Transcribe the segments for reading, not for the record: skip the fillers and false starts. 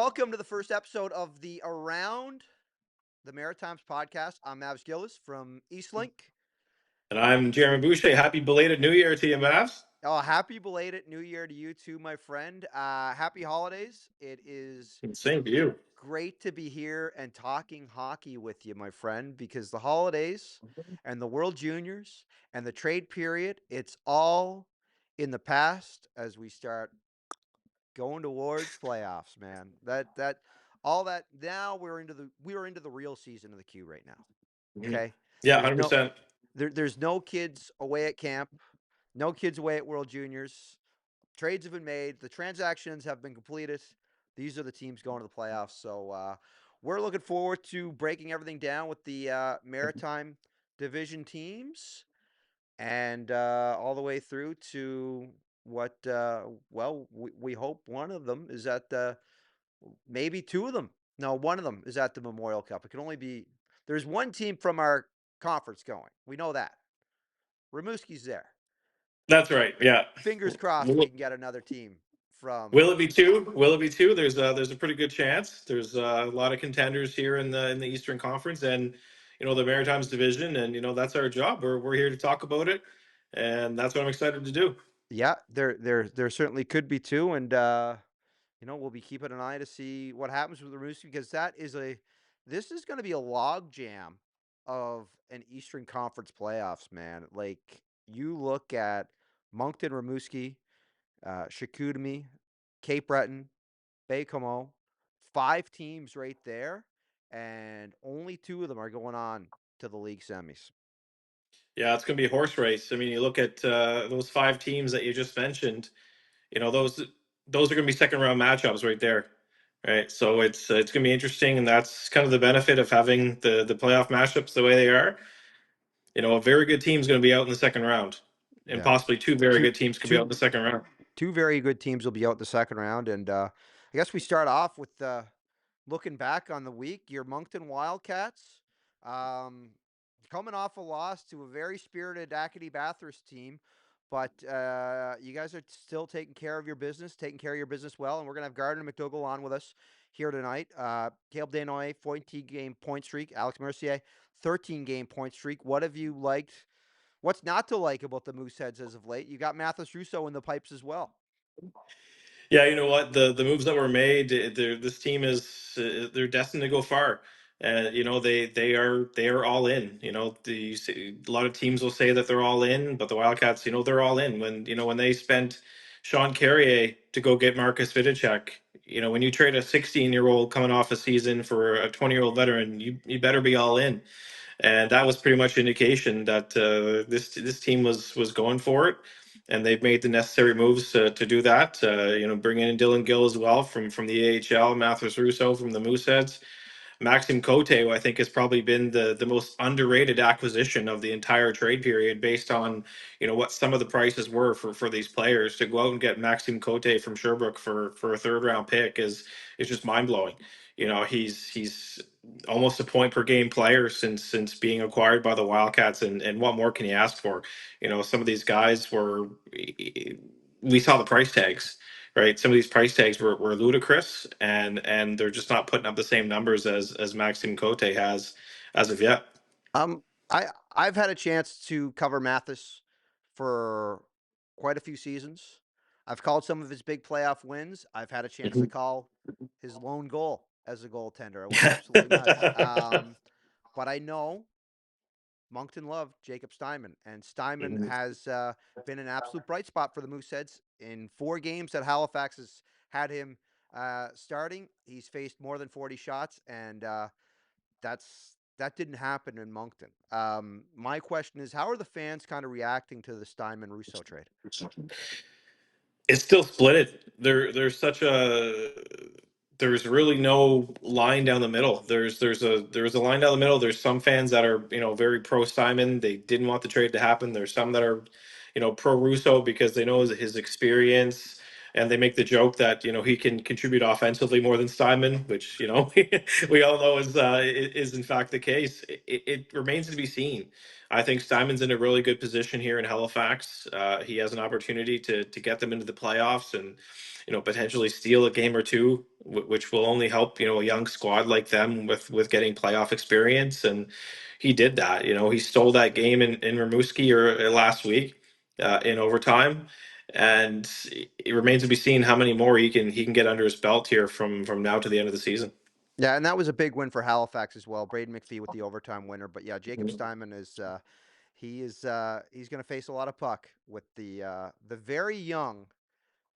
welcome to the first episode of the Around the Maritimes podcast. I'm Mavs Gillis from Eastlink. And I'm Jeremy Boucher. Happy belated New Year to you, Mavs. Oh, happy belated New Year to you too, my friend. Happy holidays. It is Same to you. great to be here and talking hockey with you, my friend, because the holidays and the World Juniors and the trade period, it's all in the past as we start going towards playoffs, man. That all that now we're into the real season of the Q right now. Mhm. Okay? Yeah, There's no 100%. there's no kids away at camp, no kids away at World Juniors. Trades have been made, the transactions have been completed. These are the teams going to the playoffs. So we're looking forward to breaking everything down with the Maritime Division teams and all the way through to what we hope one of them is at maybe two of them. No, one of them is at the Memorial Cup. It can only be there's one team from our conference going. We know that. Rimouski's there. That's right. Yeah. Fingers crossed we Will, can get another team from. will it be two? Will it be two? There's a pretty good chance. There's a lot of contenders here in the Eastern Conference, and the Maritimes division, and that's our job. We're here to talk about it, and that's what I'm excited to do. Yeah, there certainly could be two, and we'll be keeping an eye to see what happens with the Rimouski because this is going to be a log jam of an Eastern Conference playoffs, man. Like you look at Moncton, Rimouski, Chicoutimi, Cape Breton, Baie-Comeau, 5 teams right there, and only 2 of them are going on to the league semis. Yeah, it's going to be a horse race. I mean, you look at those five teams that you just mentioned. Those are going to be second round matchups right there, right? So it's going to be interesting, and that's kind of the benefit of having the playoff matchups the way they are. A very good team is going to be out in the second round, and Yeah. possibly two very Two good teams could be out in two the second round. two very good teams will be out in the second round, and I guess we start off with looking back on the week. Your Moncton Wildcats, um, coming off a loss to a very spirited Acadie Bathurst team, but you guys are still taking care of your business, taking care of your business well, and we're gonna have Gardner McDougall on with us here tonight. Caleb Desnoyers, 14-game point streak. Alex Mercier, 13-game point streak. What have you liked? What's not to like about the Mooseheads as of late? You got Mathis Russo in the pipes as well. Yeah, you know what? The moves that were made, this team is they're destined to go far. And they are all in. A lot of teams will say that they're all in, but the Wildcats, they're all in. When they spent Sean Carrier to go get Marcus Vidicek, when you trade a 16-year-old coming off a season for a 20-year-old veteran, you better be all in. And that was pretty much indication that this team was going for it, and they've made the necessary moves to do that. Bringing in Dylan Gill as well from the AHL, Mathis Russo from the Mooseheads, Maxime Cote, who I think has probably been the most underrated acquisition of the entire trade period, based on what some of the prices were for these players. To go out and get Maxime Cote from Sherbrooke for a third round pick is just mind blowing. He's almost a point per game player since being acquired by the Wildcats, and what more can you ask for? Some of these guys we saw the price tags, right? Some of these price tags were ludicrous, and they're just not putting up the same numbers as Maxime Cote has as of yet. Um, I've had a chance to cover Mathis for quite a few seasons. I've called some of his big playoff wins. I've had a chance to Mhm. call his lone goal as a goaltender. I went absolutely nuts. But I know Moncton loved Jacob Steinman, and Steinman Mhm. has been an absolute bright spot for the Mooseheads. In 4 games that Halifax has had him starting, he's faced more than 40 shots, and that didn't happen in Moncton. My question is, how are the fans kind of reacting to the Steinman Russo trade? It's still split it. There's really no line down the middle. There's a line down the middle. There's some fans that are very pro Simon. They didn't want the trade to happen. There's some that are pro Russo because they know his experience. and they make the joke that he can contribute offensively more than Steinman, which we all know is in fact the case. It remains to be seen. I think Steinman's in a really good position here in Halifax. He has an opportunity to get them into the playoffs and potentially steal a game or two, which will only help a young squad like them with getting playoff experience. And he did that. He stole that game in Rimouski or last week in overtime, and it remains to be seen how many more he can get under his belt here from now to the end of the season. Yeah, and that was a big win for Halifax as well. Braden McPhee with the overtime winner. But yeah, Jacob Steinman is he's going to face a lot of puck with the very young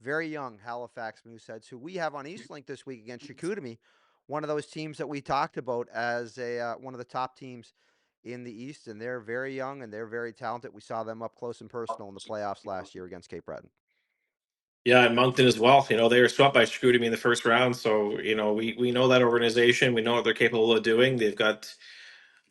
Halifax Mooseheads, who we have on Eastlink this week against Chicoutimi, one of those teams that we talked about as a one of the top teams in the East, and they're very young and they're very talented. We saw them up close and personal in the playoffs last year against Cape Breton. Yeah, and Moncton as well. They were swept by Chicoutimi in the first round, so we know that organization. We know what they're capable of doing. They've got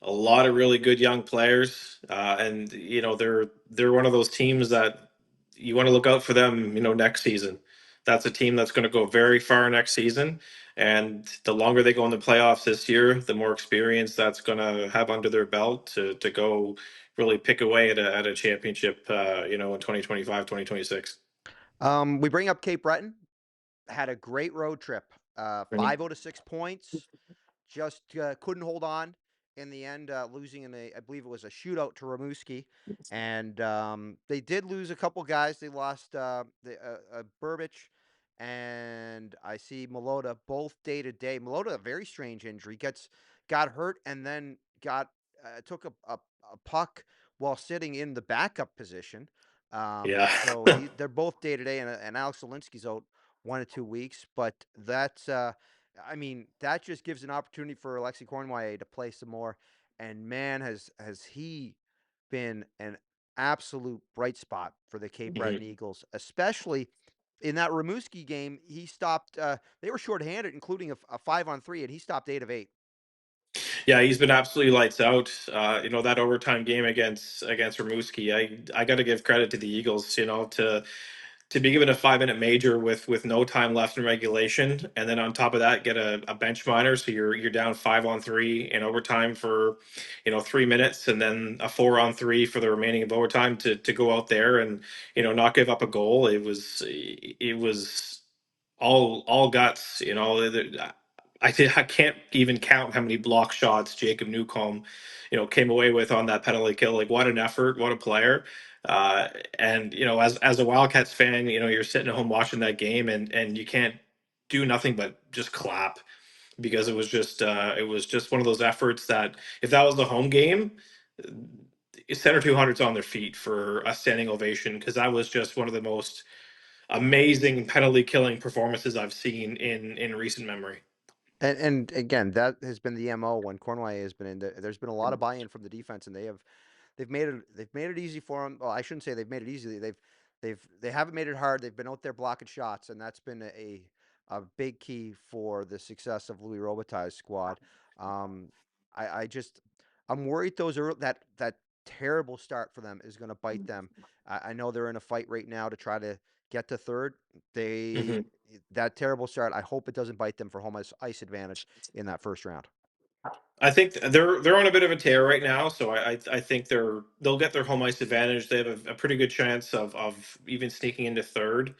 a lot of really good young players, and they're one of those teams that you want to look out for them. Next season, that's a team that's going to go very far next season, and the longer they go in the playoffs this year, the more experience that's going to have under their belt to go really pick away at a championship. In 2025, 2026. We bring up Cape Breton. Had a great road trip. 5 out of 6 points. Just couldn't hold on in the end, losing in I believe it was a shootout to Rimouski. And they did lose a couple guys. They lost Burbage and I see Malota both day to day. Malota, a very strange injury, got hurt and then took a puck while sitting in the backup position. Yeah. So they're both day to day, and Alex Zielinski's out 1 to 2 weeks. But that's I mean, that just gives an opportunity for Alexi Cornway to play some more. And man, has he been an absolute bright spot for the Cape Breton Mhm. Eagles, especially in that Rimouski game. He stopped. They were shorthanded, including a 5-on-3, and he stopped 8 of 8. Yeah, he's been absolutely lights out. That overtime game against Rimouski, I got to give credit to the Eagles. To be given a 5 minute major with no time left in regulation, and then on top of that, get a bench minor, so you're down 5-on-3 in overtime for 3 minutes, and then a 4-on-3 for the remaining of overtime to go out there and not give up a goal. It was all guts. I can't even count how many block shots Jacob Newcomb, came away with on that penalty kill. Like, what an effort, what a player. And as a Wildcats fan, you're sitting at home watching that game, and you can't do nothing but just clap, because it was just one of those efforts that, if that was the home game, center 200's on their feet for a standing ovation, because that was just one of the most amazing penalty killing performances I've seen in recent memory. And again, that has been the MO when Cornway has been in there. There's been a lot of buy-in from the defense, and they've made it easy for them. Well, I shouldn't say they've made it easy. They haven't made it hard. They've been out there blocking shots, and that's been a big key for the success of Louis Robitaille's squad. Um, I just I'm worried that terrible start for them is going to bite them. I know they're in a fight right now to try to get to third. They Mhm. That terrible start. I hope it doesn't bite them for home ice advantage in that first round. I think they're on a bit of a tear right now, so I think they'll get their home ice advantage. They have a pretty good chance of even sneaking into third.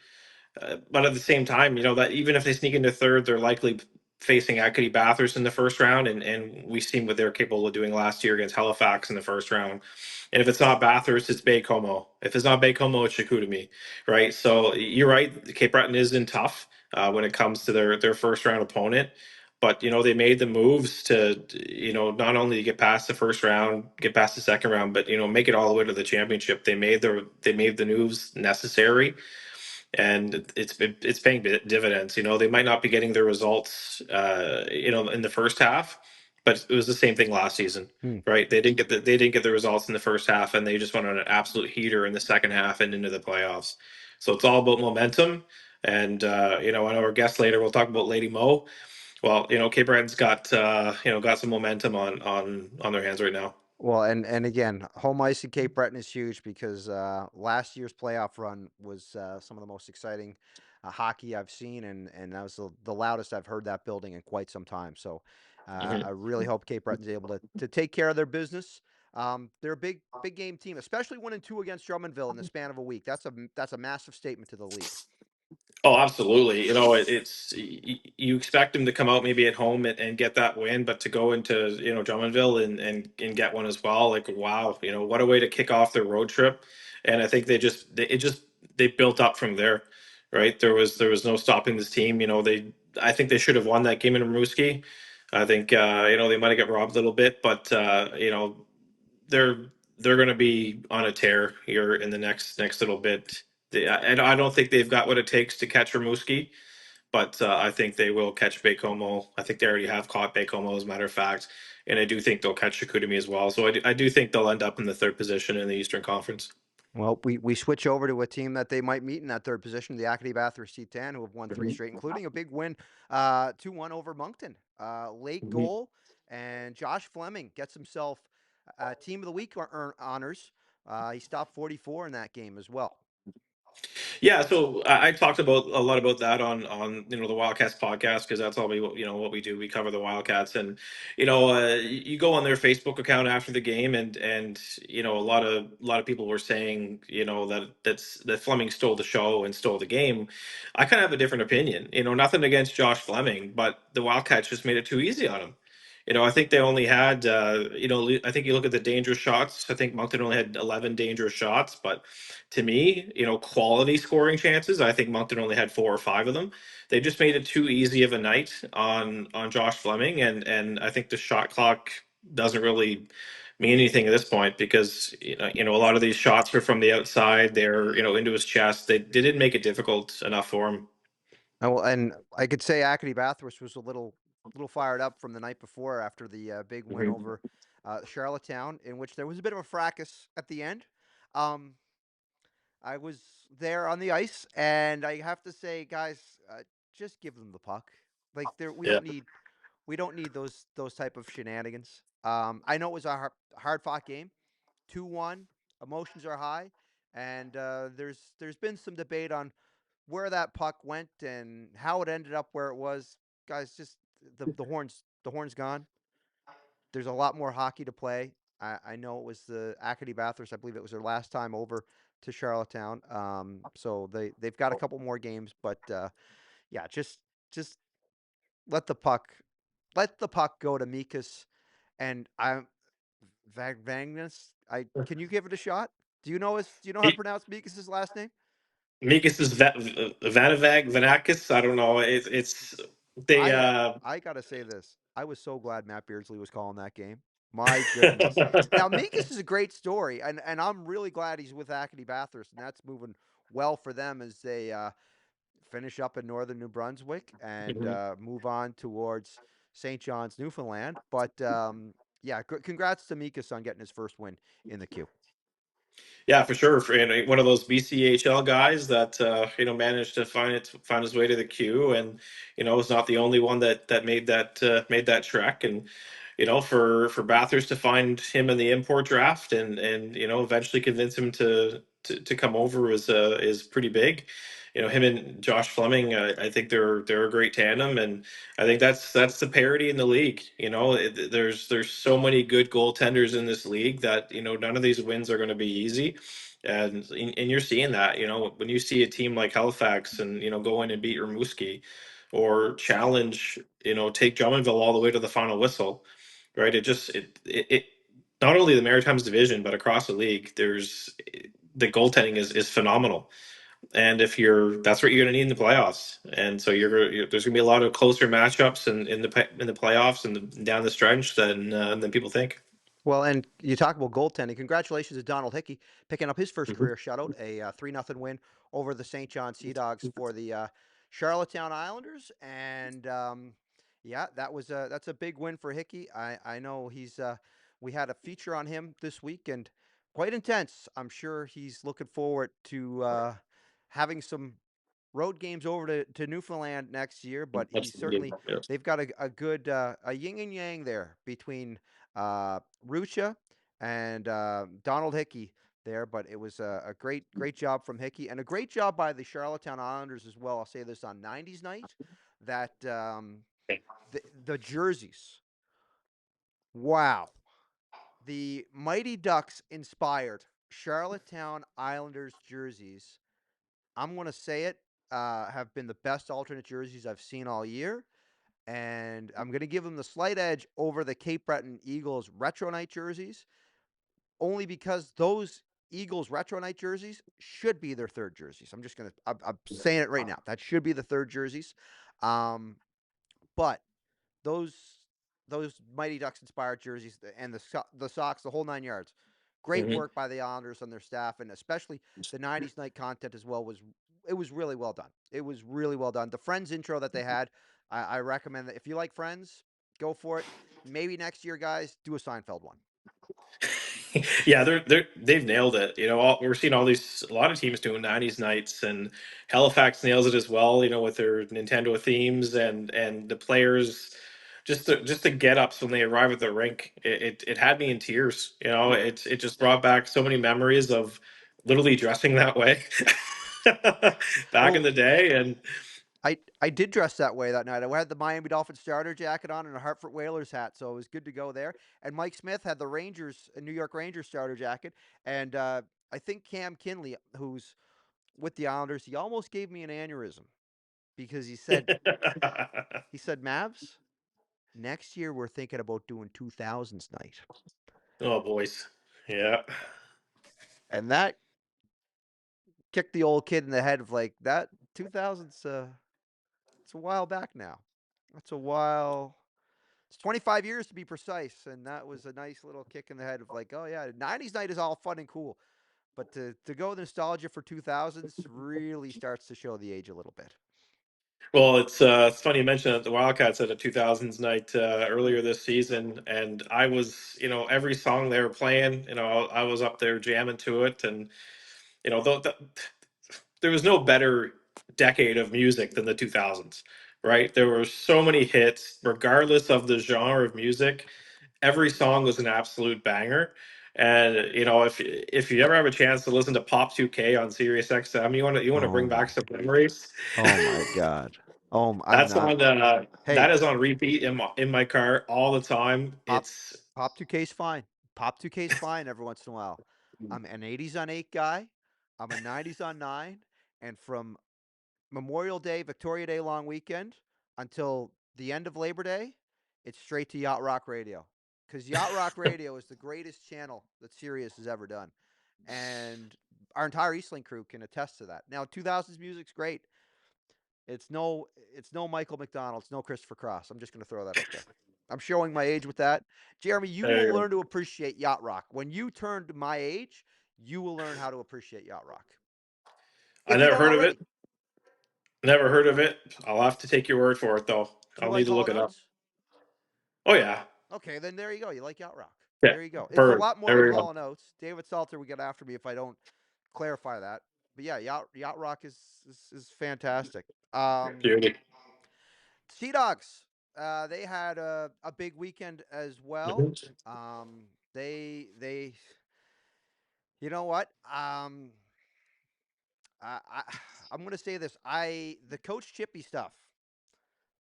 But at the same time, that even if they sneak into third, they're likely facing Acadie Bathurst in the first round, and we've seen what they're capable of doing last year against Halifax in the first round. And if it's not Bathurst, it's Baie-Comeau. If it's not Baie-Comeau, it's Chicoutimi, right? So you're right. Cape Breton is in tough when it comes to their first round opponent. But they made the moves to not only get past the first round, get past the second round, but make it all the way to the championship. They made the moves necessary, and it's paying dividends. They might not be getting the results, in the first half, but it was the same thing last season, Hmm. right? They didn't get the results in the first half, and they just went on an absolute heater in the second half and into the playoffs. So it's all about momentum. And I know our guest later, we'll talk about Lady Mo. Well, Cape Breton's got some momentum on their hands right now. Well, and again, home ice in Cape Breton is huge because last year's playoff run was some of the most exciting hockey I've seen, and that was the loudest I've heard that building in quite some time. So Mhm. I really hope Cape Breton's able to take care of their business. They're a big game team, especially winning two against Drummondville in the span of a week. That's a massive statement to the league. Oh, absolutely. You know, you expect them to come out maybe at home and get that win, but to go into Drummondville and get one as well, like wow, what a way to kick off their road trip. And I think they built up from there, right? There was no stopping this team. I think they should have won that game in Rimouski. I think they might have got robbed a little bit, but they're they're going to be on a tear here in the next little bit. And I don't think they've got what it takes to catch Rimouski, but I think they will catch Baie-Comeau. I think they already have caught Baie-Comeau, as a matter of fact, and I do think they'll catch Chicoutimi as well. So I do think they'll end up in the third position in the Eastern Conference. Well, we switch over to a team that they might meet in that third position, the Acadie Bathurst Titan, who have won three Mhm. straight, including a big win, 2-1 over Moncton. Late Mhm. goal, and Josh Fleming gets himself Team of the Week honors. He stopped 44 in that game as well. Yeah, so I talked about a lot about that on the Wildcats podcast, because that's all what we do. We cover the Wildcats, and you go on their Facebook account after the game, and a lot of people were saying that Fleming stole the show and stole the game. I kind of have a different opinion. Nothing against Josh Fleming, but the Wildcats just made it too easy on him. I think they only had, I think you look at the dangerous shots. I think Moncton only had 11 dangerous shots, but to me, quality scoring chances, I think Moncton only had four or five of them. They just made it too easy of a night on Josh Fleming, and I think the shot clock doesn't really mean anything at this point, because a lot of these shots are from the outside. They're into his chest. They didn't make it difficult enough for him. And I could say Acadie Bathurst was a little fired up from the night before after the big win Mhm. over Charlottetown, in which there was a bit of a fracas at the end. Um, I was there on the ice, and I have to say, guys, just give them the puck. Like there, Yeah. we don't need those type of shenanigans. I know it was a hard fought game, 2-1. Emotions are high, and there's been some debate on where that puck went and how it ended up where it was. Guys, just the horn's gone. There's a lot more hockey to play. I know it was the Acadie Bathurst. I believe it was their last time over to Charlottetown. So they've got a couple more games, but yeah, just let the puck let the puck go to Mikas and I Vagnus. I Can you give it a shot? Do you know how to He, pronounce Mikas's last name? Mikas is Vanavag Vanakis. I don't know. It's they. I gotta say this. I was so glad Matt Beardsley was calling that game. My goodness. Now Mikas is a great story, and I'm really glad he's with Acadie Bathurst, and that's moving well for them as they finish up in northern New Brunswick and move on towards St. John's, Newfoundland. But yeah, congrats to Mikas on getting his first win in the queue. Yeah, for sure. And one of those BCHL guys that managed to find his way to the queue, and was not the only one that made that trek. And for Bathurst to find him in the import draft, and eventually convince him to come over is pretty big. Him and Josh Fleming, I think they're a great tandem, and I think that's the parity in the league. There's so many good goaltenders in this league that none of these wins are going to be easy, and you're seeing that. When you see a team like Halifax and go in and beat Rimouski, or challenge, take Drummondville all the way to the final whistle, right? It not only the Maritimes division, but across the league, the goaltending is phenomenal. And if that's what you're going to need in the playoffs. And so there's going to be a lot of closer matchups in the playoffs and down the stretch than people think. Well, and you talk about goaltending. Congratulations to Donald Hickey picking up his first Mhm. career shutout, a 3-0 win over the St. John Sea Dogs for the Charlottetown Islanders. And yeah, that's a big win for Hickey. I know we had a feature on him this week and quite intense. I'm sure he's looking forward to having some road games over to Newfoundland next year, but he's Absolutely. certainly Yeah. they've got a good a yin and yang there between Rucha and Donald Hickey. there, but it was a great job from Hickey and a great job by the Charlottetown Islanders as well. I'll say this on 90s night that the jerseys. Wow. The Mighty Ducks inspired Charlottetown Islanders jerseys. I'm going to say it, have been the best alternate jerseys I've seen all year. And I'm going to give them the slight edge over the Cape Breton Eagles Retro Night jerseys, only because those Eagles Retro Night jerseys should be their third jerseys. I'm saying it right now. That should be the third jerseys. Um, but those those Mighty Ducks inspired jerseys and the socks, the whole 9 yards. Great Mhm. work by the Islanders and their staff, and especially the '90s night content as well was it was really well done. It was really well done. The Friends intro that they had, I recommend that if you like Friends, go for it. Maybe next year, guys, do a Seinfeld one. Yeah, they've nailed it. We're seeing a lot of teams doing '90s nights, and Halifax nails it as well. With their Nintendo themes and the players, just the get ups when they arrive at the rink. It had me in tears. It just brought back so many memories of literally dressing that way back in Well, the day, and I did dress that way that night. I had the Miami Dolphins starter jacket on and a Hartford Whalers hat, so it was good to go there. And Mike Smith had the Rangers, a New York Rangers starter jacket, and I think Cam Kinley, who's with the Islanders, he almost gave me an aneurysm because he said, Mavs, next year we're thinking about doing 2000s night, oh boys, yeah. and that kicked the old kid in the head of like that 2000s. It's a while back now. That's a while. It's 25 years to be precise, and that was a nice little kick in the head of like, oh yeah, '90s night is all fun and cool, but to go with nostalgia for 2000s really starts to show the age a little bit. Well, it's funny you mentioned that the Wildcats had a 2000s night earlier this season, and I was, every song they were playing, I was up there jamming to it, and there was no better decade of music than the 2000s, right? There were so many hits, regardless of the genre of music. Every song was an absolute banger. And if you ever have a chance to listen to Pop 2K on Sirius XM, you want to Oh bring back my, some memories. oh my God. I'm That's not. on that Hey, is on repeat in my car all the time. pop It's pop 2K's fine. Pop 2K's fine every once in a while. I'm an '80s on 8 guy. I'm a '90s on 9, and from Memorial Day, Victoria Day long weekend until the end of Labor Day, it's straight to Yacht Rock Radio. Because Yacht Rock Radio is the greatest channel that Sirius has ever done. And our entire Eastlink crew can attest to that. Now, 2000s music's great. It's no Michael McDonald. It's no Christopher Cross. I'm just going to throw that out there. I'm showing my age with that. Jeremy, you there will you learn to appreciate Yacht Rock. When you turn to my age, you will learn how to appreciate Yacht Rock. I If you never don't heard of it. already. Never heard of it. I'll have to take your word for it though. Do you I'll need like to Hall& look it up. Oates? Oh yeah. Okay, then there you go. You like Yacht Rock. Yeah. There you go. It's a Bird. lot more There than we go. Hall and Oates. David Salter would get after me if I don't clarify that. But yeah, Yacht Rock is fantastic. Beauty. Sea Dogs, they had a big weekend as well. Mhm. They you know what? I I'm gonna say this. The Coach Chippy stuff,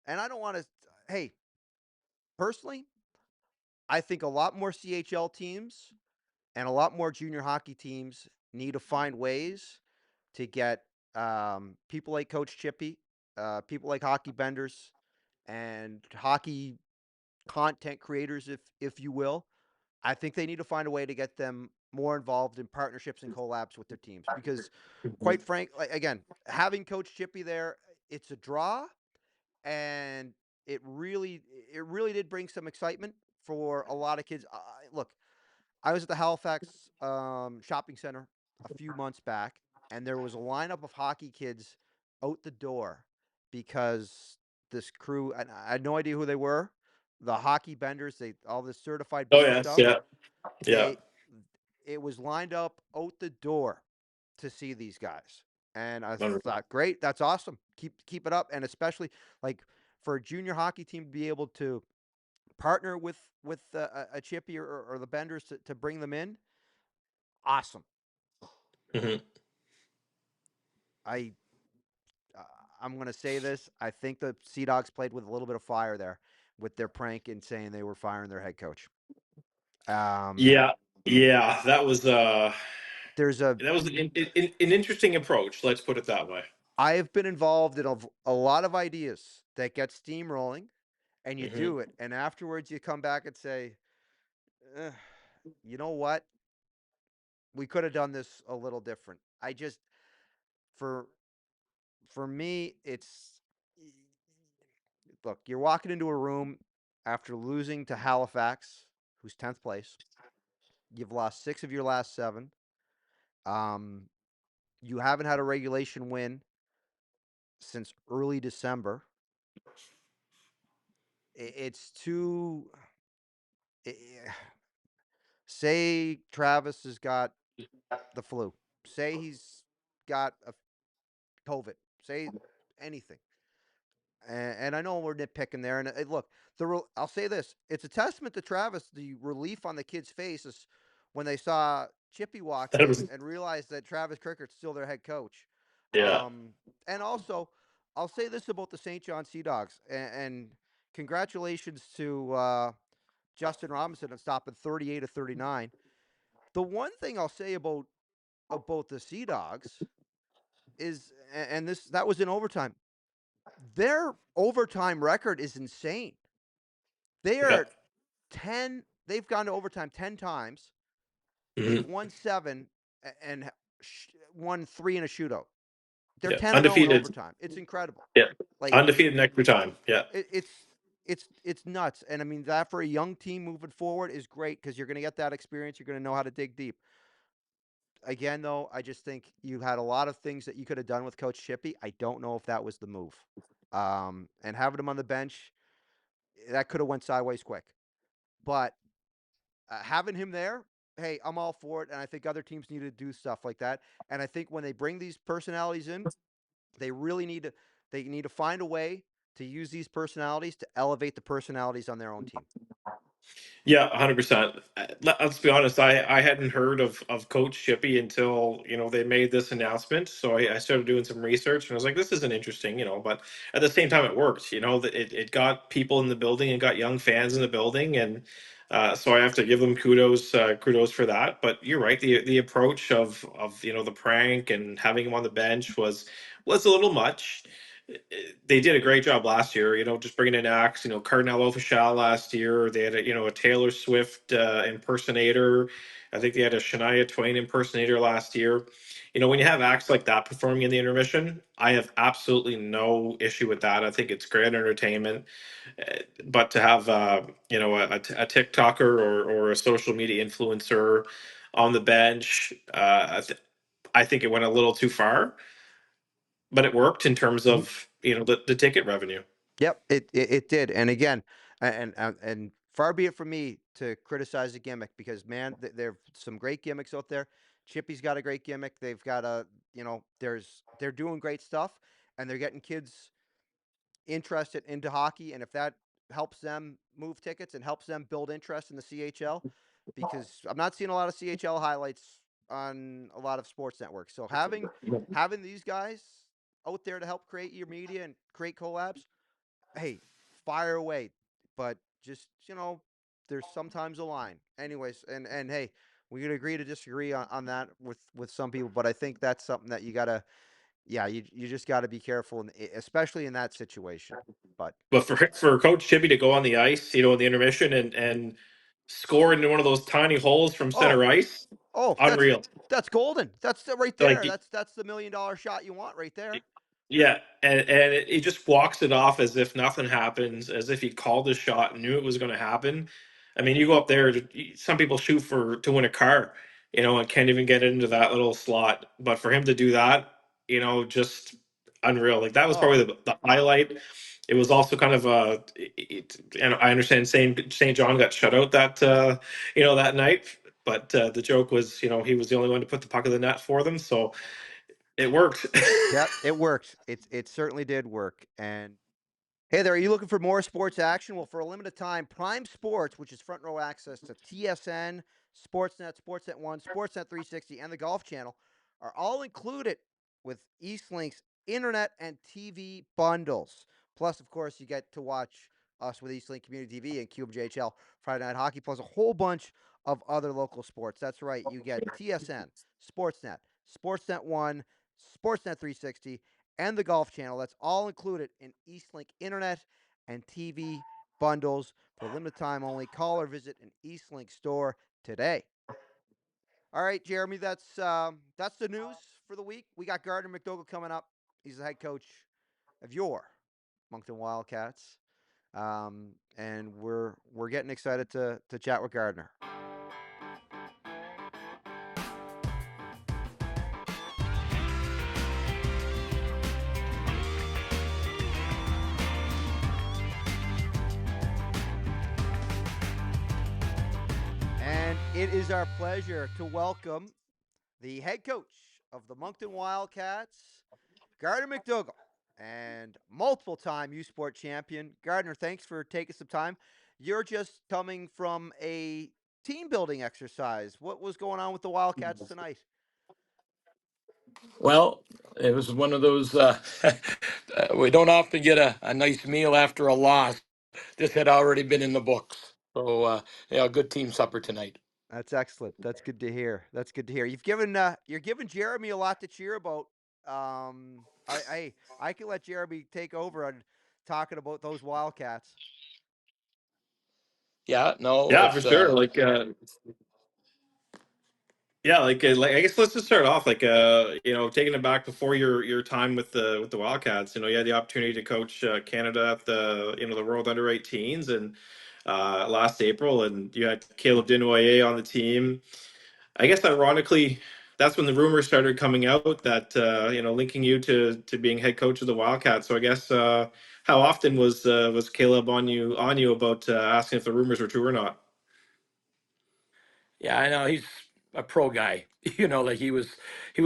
and I don't want to. Hey, personally, I think a lot more CHL teams and a lot more junior hockey teams need to find ways to get people like Coach Chippy, people like hockey benders, and hockey content creators, if you will. I think they need to find a way to get them more involved in partnerships and collabs with their teams because, quite frank, like, again, having Coach Chippy there, it's a draw, and it really did bring some excitement for a lot of kids. Look, I was at the Halifax shopping center a few months back, and there was a lineup of hockey kids out the door because this crew, and I had no idea who they were. The hockey benders, they all this certified Oh bender yes. stuff. Yeah. Yeah. They it was lined up out the door to see these guys, and I Wonderful. thought, great, that's awesome. Keep it up, and especially like for a junior hockey team to be able to partner with a Chippy or the Benders to bring them in. Awesome. Mhm. I uh, I'm going to say this. I think the Sea Dogs played with a little bit of fire there with their prank and saying they were firing their head coach. Um, Yeah, yeah, there's a that was an interesting approach. Let's put it that way. I have been involved in a lot of ideas that get steamrolling, and you Hmm. do it, and afterwards you come back and say, "Ugh, you know what? We could have done this a little different." I just for for me, it's look, you're walking into a room after losing to Halifax, who's 10th place. You've lost 6 of your last 7. Um, you haven't had a regulation win since early December. It's too eh, say Travis has got the flu. Say he's got a COVID. Say anything. And I know we're nitpicking there. And look, I'll say this: it's a testament to Travis the relief on the kids' faces when they saw Chippy walk That in was and realized that Travis Crickett's still their head coach. yeah. And also, I'll say this about the St. John Sea Dogs, and congratulations to Justin Robinson on stopping 38 of 39. The one thing I'll say about the Sea Dogs is, and this that was in overtime. Their overtime record is insane. They Yeah. are 10 they've gone to overtime 10 times. They've Hmm. won 7 and won 3 in a shootout. They're Yeah. 10-0 in Undefeated. overtime. It's incredible. Yeah. Like Undefeated in extra time. Yeah. it's nuts. And I mean that for a young team moving forward is great because you're going to get that experience. You're going to know how to dig deep. Again, though, I just think you had a lot of things that you could have done with Coach Shippey. I don't know if that was the move. And having him on the bench, that could have went sideways quick. But having him there, hey, I'm all for it. And I think other teams need to do stuff like that. And I think when they bring these personalities in, they really need to find a way to use these personalities to elevate the personalities on their own team. Yeah, 100%. Let's be honest. I hadn't heard of Coach Shippey until they made this announcement. So I started doing some research, and I was like, this isn't interesting, But at the same time, it worked. That it got people in the building and got young fans in the building, and so I have to give them kudos for that. But you're right. The approach of the prank and having him on the bench was a little much. They did a great job last year, just bringing in acts, Cardinal Official last year. They had a Taylor Swift impersonator. I think they had a Shania Twain impersonator last year. When you have acts like that performing in the intermission, I have absolutely no issue with that. I think it's great entertainment. But to have, a TikToker or a social media influencer on the bench, I think it went a little too far, but it worked in terms Mhm. of the ticket revenue. Yep, it did. And again, and far be it from me to criticize the gimmick because man, there are some great gimmicks out there. Chippy's got a great gimmick. They've got they're doing great stuff, and they're getting kids interested into hockey. And if that helps them move tickets and helps them build interest in the CHL, because I'm not seeing a lot of CHL highlights on a lot of sports networks. So having these guys out there to help create your media and create collabs, hey, fire away. But just there's sometimes a line. Anyways, and hey, we could agree to disagree on that with some people, but I think that's something that you gotta, yeah, you just got to be careful, especially in that situation. But But for Coach Chippy to go on the ice, in the intermission and score into one of those tiny holes from oh, center ice, oh, unreal. that's golden. That's right Like there. That's the $1 million shot you want right there. yeah, and he just walks it off as if nothing happens, as if he called his shot and knew it was going to happen. I mean, you go up there. Some people shoot to win a car, and can't even get into that little slot. But for him to do that, just unreal. Like that was Oh, probably the highlight. It was also kind of and I understand St. John got shut out that night, but the joke was, he was the only one to put the puck in the net for them, so it worked. yep, it worked. It certainly did work. And hey there, are you looking for more sports action? Well, for a limited time, Prime Sports, which is front row access to TSN, Sportsnet, Sportsnet 1, Sportsnet 360, and the Golf Channel, are all included with Eastlink's internet and TV bundles. Plus, of course, you get to watch us with Eastlink Community TV and QMJHL Friday Night Hockey, plus a whole bunch of other local sports. That's right. You get TSN, Sportsnet, Sportsnet 1, Sportsnet 360, and the Golf Channel. That's all included in Eastlink Internet and TV bundles for a limited time only. Call or visit an Eastlink store today. All right, Jeremy, that's the news for the week. We got Gardner McDougall coming up. He's the head coach of your Moncton Wildcats, and we're getting excited to chat with Gardner. And it is our pleasure to welcome the head coach of the Moncton Wildcats, Gardner McDougall, and multiple time U Sport champion. Gardner, thanks for taking some time. You're just coming from a team building exercise. What was going on with the Wildcats tonight? Well, it was one of those. We don't often get a nice meal after a loss. This had already been in the books. So, yeah, good team supper tonight. That's excellent. That's good to hear. That's good to hear. You're giving Jeremy a lot to cheer about. I can let Jeremy take over on talking about those Wildcats. Yeah, no, Yeah, for it's sure. Like I guess let's just start off taking it back before your time with the Wildcats. You had the opportunity to coach Canada at the World Under-18s and last April, and you had Caleb Dinoyer on the team. I guess ironically, that's when the rumors started coming out that linking you to being head coach of the Wildcats. So I guess how often was Caleb on you about asking if the rumors were true or not? Yeah, I know he's a pro guy. Like he was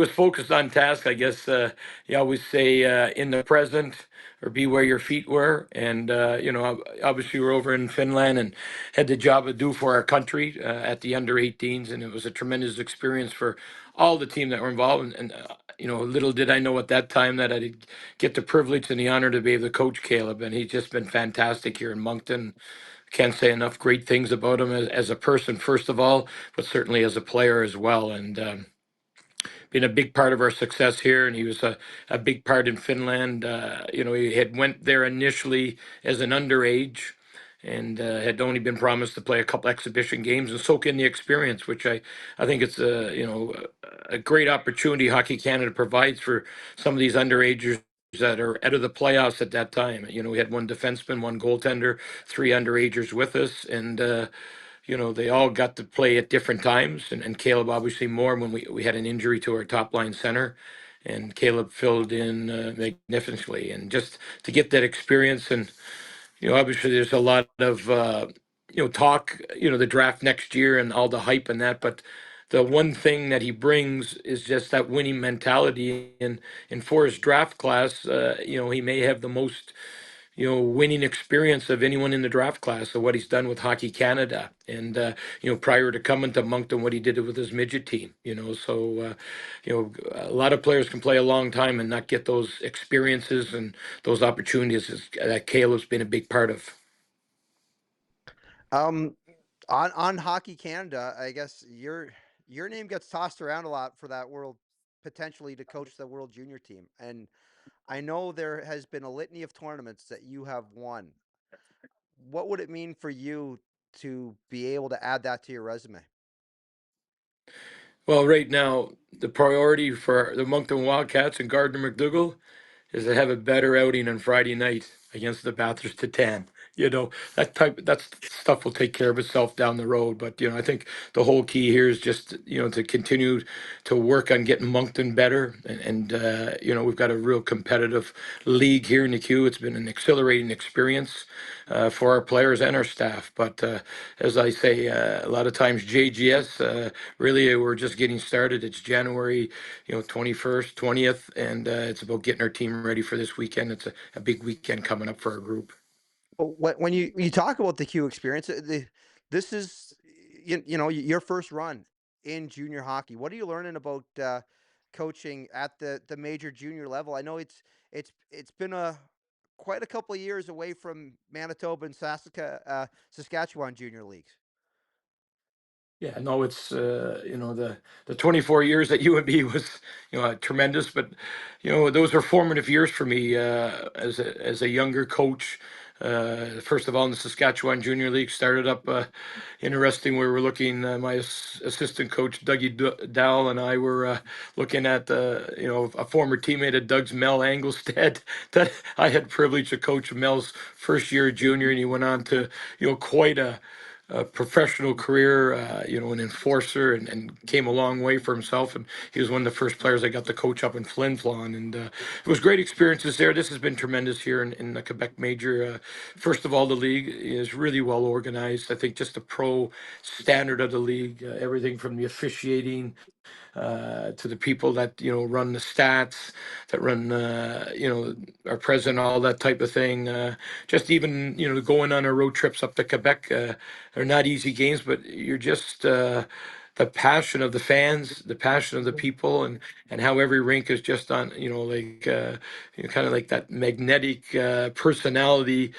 focused on task. I guess you always say in the present or be where your feet were. And obviously we're over in Finland and had the job to do for our country at the under 18s, and it was a tremendous experience for all the team that were involved. And little did I know at that time that I'd get the privilege and the honor to be able to coach Caleb, and he's just been fantastic here in Moncton. Can't say enough great things about him as a person, first of all, but certainly as a player as well. And been a big part of our success here, and he was a big part in Finland. He had went there initially as an underage, and had only been promised to play a couple exhibition games and soak in the experience, which I think it's a great opportunity Hockey Canada provides for some of these underagers that are out of the playoffs at that time. We had one defenseman, one goaltender, three underagers with us, and they all got to play at different times, and Caleb obviously more when we had an injury to our top line center, and Caleb filled in magnificently. And just to get that experience, and obviously there's a lot of talk, the draft next year and all the hype and that, but the one thing that he brings is just that winning mentality. And for his draft class, he may have the most winning experience of anyone in the draft class of what he's done with Hockey Canada. And, prior to coming to Moncton, what he did with his midget team, a lot of players can play a long time and not get those experiences and those opportunities that Caleb's been a big part of. Um, on Hockey Canada, I guess your name gets tossed around a lot for that world potentially to coach the World Junior team, and I know there has been a litany of tournaments that you have won. What would it mean for you to be able to add that to your resume? Well, right now, the priority for the Moncton Wildcats and Gardner McDougall is to have a better outing on Friday night against the Bathurst Titan. That stuff will take care of itself down the road. But I think the whole key here is just to continue to work on getting Moncton better, and we've got a real competitive league here in the Q. It's been an exhilarating experience for our players and our staff. But as I say, a lot of times JGS, really we're just getting started. It's January 21st, 20th, and it's about getting our team ready for this weekend. It's a big weekend coming up for our group. When you talk about the Q experience, this is your first run in junior hockey. What are you learning about coaching at the major junior level. I know it's been a quite a couple of years away from Manitoba and Saskatchewan junior leagues. Yeah, no, it's the 24 years at UNB was tremendous, but those are formative years for me as a younger coach. First of all, in the Saskatchewan Junior League, started up interesting. We were looking. My assistant coach Dougie Dowell and I were looking at a former teammate of Doug's, Mel Anglestead, that I had privilege to coach Mel's first year junior, and he went on to quite a professional career, an enforcer, and came a long way for himself. And he was one of the first players I got to coach up in Flin Flon. And it was great experiences there. This has been tremendous here in the Quebec Major. First of all, the league is really well organized. I think just the pro standard of the league, everything from the officiating to the people that run the stats, that run our president, all that type of thing. Just even going on our road trips up to Quebec are not easy games, but you're just the passion of the fans, the passion of the people, and how every rink is just on kind of like that magnetic personality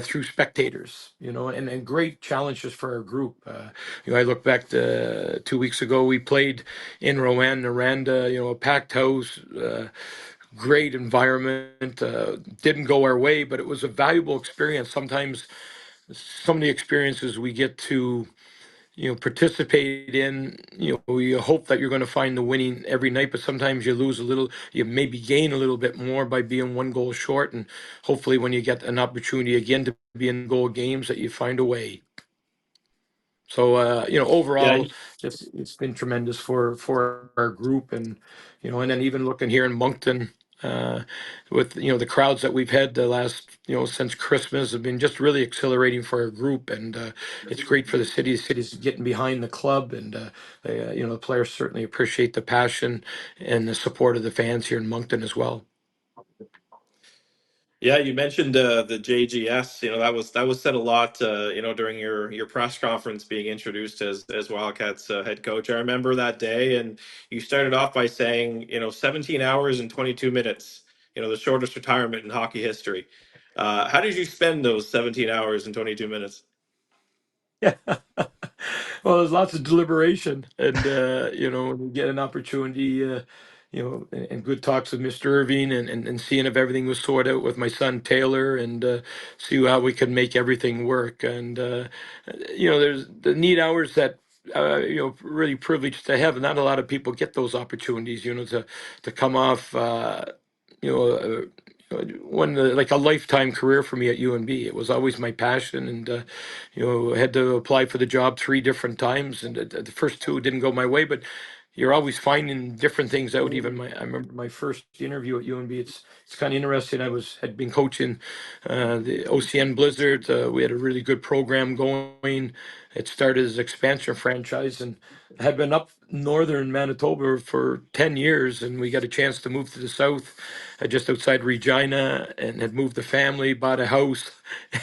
through spectators, and great challenges for our group. I look back to 2 weeks ago, we played in Rouen, Noranda, a packed house, great environment. Didn't go our way, but it was a valuable experience. Sometimes some of the experiences we get to participate in, you hope that you're going to find the winning every night, but sometimes you lose a little, you maybe gain a little bit more by being one goal short, and hopefully when you get an opportunity again to be in goal games, that you find a way. So Yeah, overall, it's been tremendous for our group, and then even looking here in Moncton, uh, with the crowds that we've had the last since Christmas have been just really exhilarating for our group, and it's great for the city. The city's getting behind the club, and the players certainly appreciate the passion and the support of the fans here in Moncton as well. Yeah, you mentioned the JGS. That was said a lot. During your press conference, being introduced as Wildcats head coach. I remember that day, and you started off by saying, 17 hours and 22 minutes. The shortest retirement in hockey history. How did you spend those 17 hours and 22 minutes? Yeah. Well, there's lots of deliberation, and when we get an opportunity, and good talks with Mr. Irving, and seeing if everything was sorted out with my son Taylor, and see how we could make everything work. And there's the neat hours that really privileged to have. Not a lot of people get those opportunities, to come off. You know, One like a lifetime career for me at UNB. It was always my passion, and I had to apply for the job 3 different times, and the first two didn't go my way, but you're always finding different things out. Even I remember my first interview at UNB. It's kind of interesting. Had been coaching the OCN Blizzard. We had a really good program going. It started as an expansion franchise, and I had been up northern Manitoba for 10 years, and we got a chance to move to the south, just outside Regina, and had moved the family, bought a house,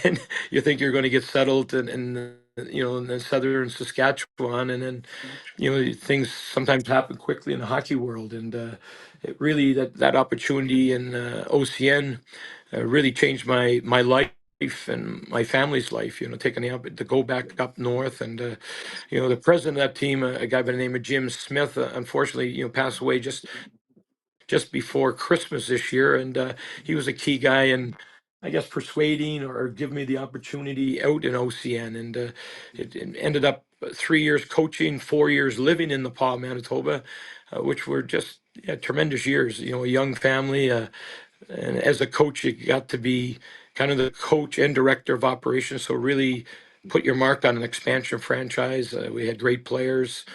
and you think you're going to get settled in the southern Saskatchewan, and then things sometimes happen quickly in the hockey world, and it really that opportunity in OCN really changed my life and my family's life. Taking to go back up north, and the president of that team, a guy by the name of Jim Smith, unfortunately passed away just before Christmas this year, and he was a key guy in, I guess, persuading or giving me the opportunity out in OCN, and it ended up 3 years coaching, 4 years living in the Pas, Manitoba, which were just tremendous years. A young family, and as a coach, you got to be kind of the coach and director of operations, so really put your mark on an expansion franchise. We had great players.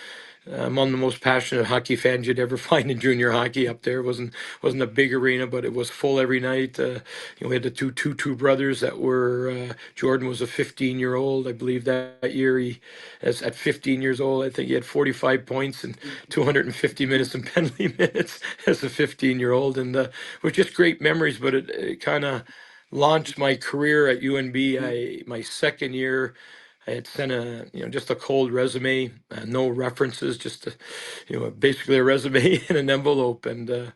I'm one of the most passionate hockey fans you'd ever find in junior hockey up there. It wasn't a big arena, but it was full every night. We had the two brothers that were. Jordan was a 15-year-old, I believe that year. At 15 years old, I think he had 45 points and 250 minutes in penalty minutes as a 15-year-old, and with just great memories. But it kind of launched my career at UNB. My second year, I had sent just a cold resume, no references, just basically a resume in an envelope. And the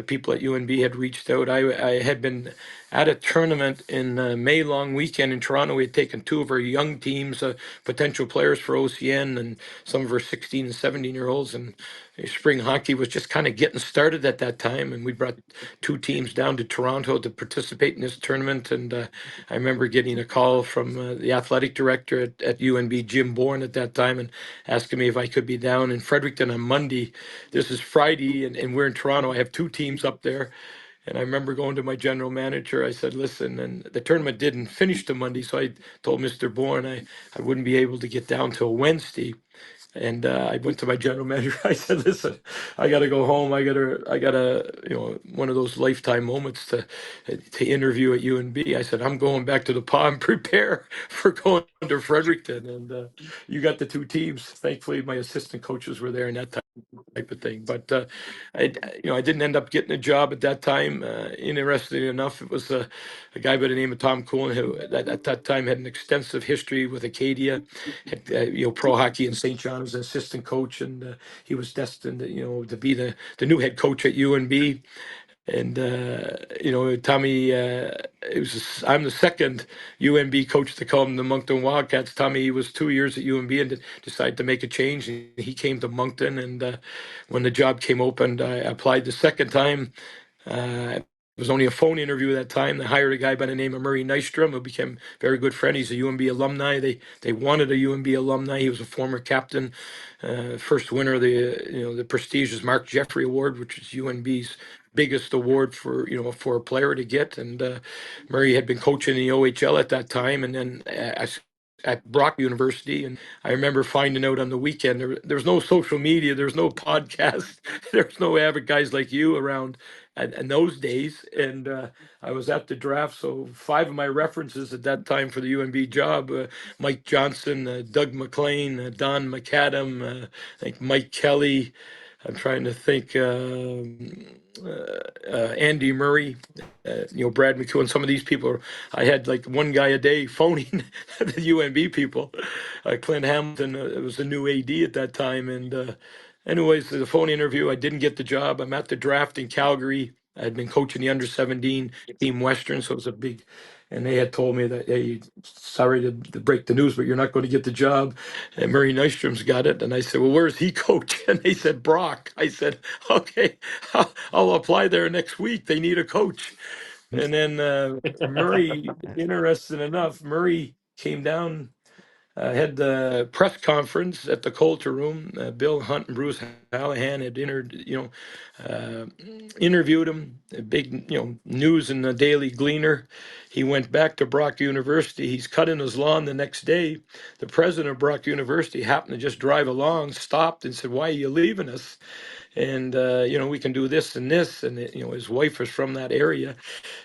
people at UNB had reached out. I had been at a tournament in May long weekend in Toronto. We had taken two of our young teams, potential players for OCN, and some of our 16 and 17-year-olds. And spring hockey was just kind of getting started at that time. And we brought two teams down to Toronto to participate in this tournament. And I remember getting a call from the athletic director at UNB, Jim Bourne, at that time, and asking me if I could be down in Fredericton on Monday. This is Friday, and we're in Toronto. I have two teams up there. And I remember going to my general manager. I said, listen, and the tournament didn't finish till Monday. So I told Mr. Bourne I wouldn't be able to get down till Wednesday. And I went to my general manager. I said, "Listen, I got to go home. I gotta, one of those lifetime moments to interview at UNB." I said, "I'm going back to the pond, prepare for going to Fredericton." And you got the two teams. Thankfully, my assistant coaches were there in that type of thing. But I didn't end up getting a job at that time. Interestingly enough, it was a guy by the name of Tom Coolin who at that time had an extensive history with Acadia, had pro hockey in St. John as an assistant coach, and he was destined to be the new head coach at UNB. And Tommy, I'm the second UNB coach to come to Moncton Wildcats. Tommy was 2 years at UNB and decided to make a change. And he came to Moncton, and when the job came open, I applied the second time. It was only a phone interview at that time. They hired a guy by the name of Murray Nystrom, who became a very good friend. He's a UNB alumni. They wanted a UNB alumni. He was a former captain, first winner of the prestigious Mark Jeffrey Award, which is UNB's biggest award for a player to get. And Murray had been coaching in the OHL at that time, and then at Brock University. And I remember finding out on the weekend there was no social media, there was no podcast, there was no avid guys like you around in those days. And I was at the draft, so five of my references at that time for the UNB job: Mike Johnson, Doug McLean, Don McAdam, I think Mike Kelly. I'm trying to think. Andy Murray, Brad McEwen. Some of these people, I had like one guy a day phoning the UNB people. Clint Hamilton was the new AD at that time, and anyways, the phone interview. I didn't get the job. I'm at the draft in Calgary. I had been coaching the under-17 team Western, so it was a big. And they had told me that, hey, sorry to break the news, but you're not going to get the job. And Murray Nystrom's got it. And I said, well, where's he coach? And they said, Brock. I said, okay, I'll apply there next week. They need a coach. And then Murray, interesting enough, Murray came down, had the press conference at the Coulter Room. Bill Hunt and Bruce Hallahan had uh, interviewed him. Big, news in the Daily Gleaner. He went back to Brock University. He's cutting his lawn the next day. The president of Brock University happened to just drive along, stopped, and said, "Why are you leaving us?" And we can do this and this. And his wife was from that area.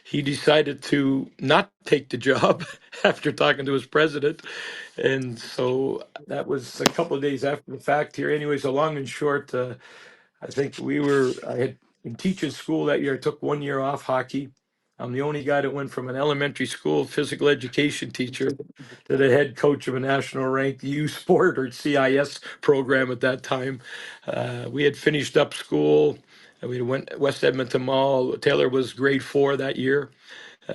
He decided to not take the job after talking to his president. And so that was a couple of days after the fact here. Anyways, a long and short, I think I had in teaching school that year. I took 1 year off hockey. I'm the only guy that went from an elementary school physical education teacher to the head coach of a national ranked U Sport or CIS program at that time. We had finished up school. We went West Edmonton Mall. Taylor was grade 4 that year.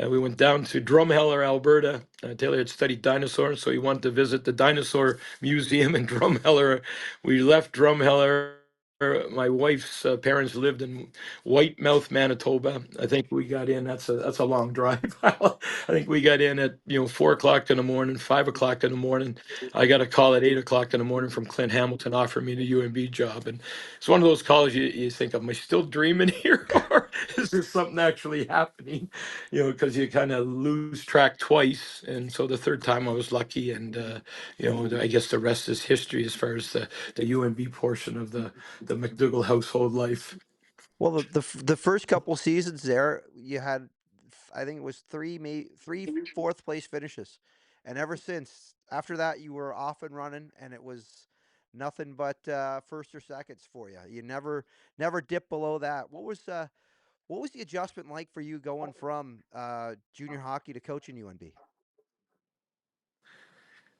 We went down to Drumheller, Alberta. Taylor had studied dinosaurs, so he wanted to visit the dinosaur museum in Drumheller. We left Drumheller. My wife's parents lived in Whitemouth, Manitoba. I think we got in. That's a long drive. I think we got in at 4 o'clock in the morning, 5 o'clock in the morning. I got a call at 8 o'clock in the morning from Clint Hamilton offering me the UNB job, and it's one of those calls you think, am I still dreaming here, or is this something actually happening? Because you kind of lose track twice, and so the third time I was lucky, and I guess the rest is history as far as the UNB portion of the McDougall household life. Well, the first couple seasons there, you had, I think it was three fourth place finishes, and ever since after that, you were off and running, and it was nothing but first or seconds for you. You never dipped below that. What was the adjustment like for you going from junior hockey to coaching UNB?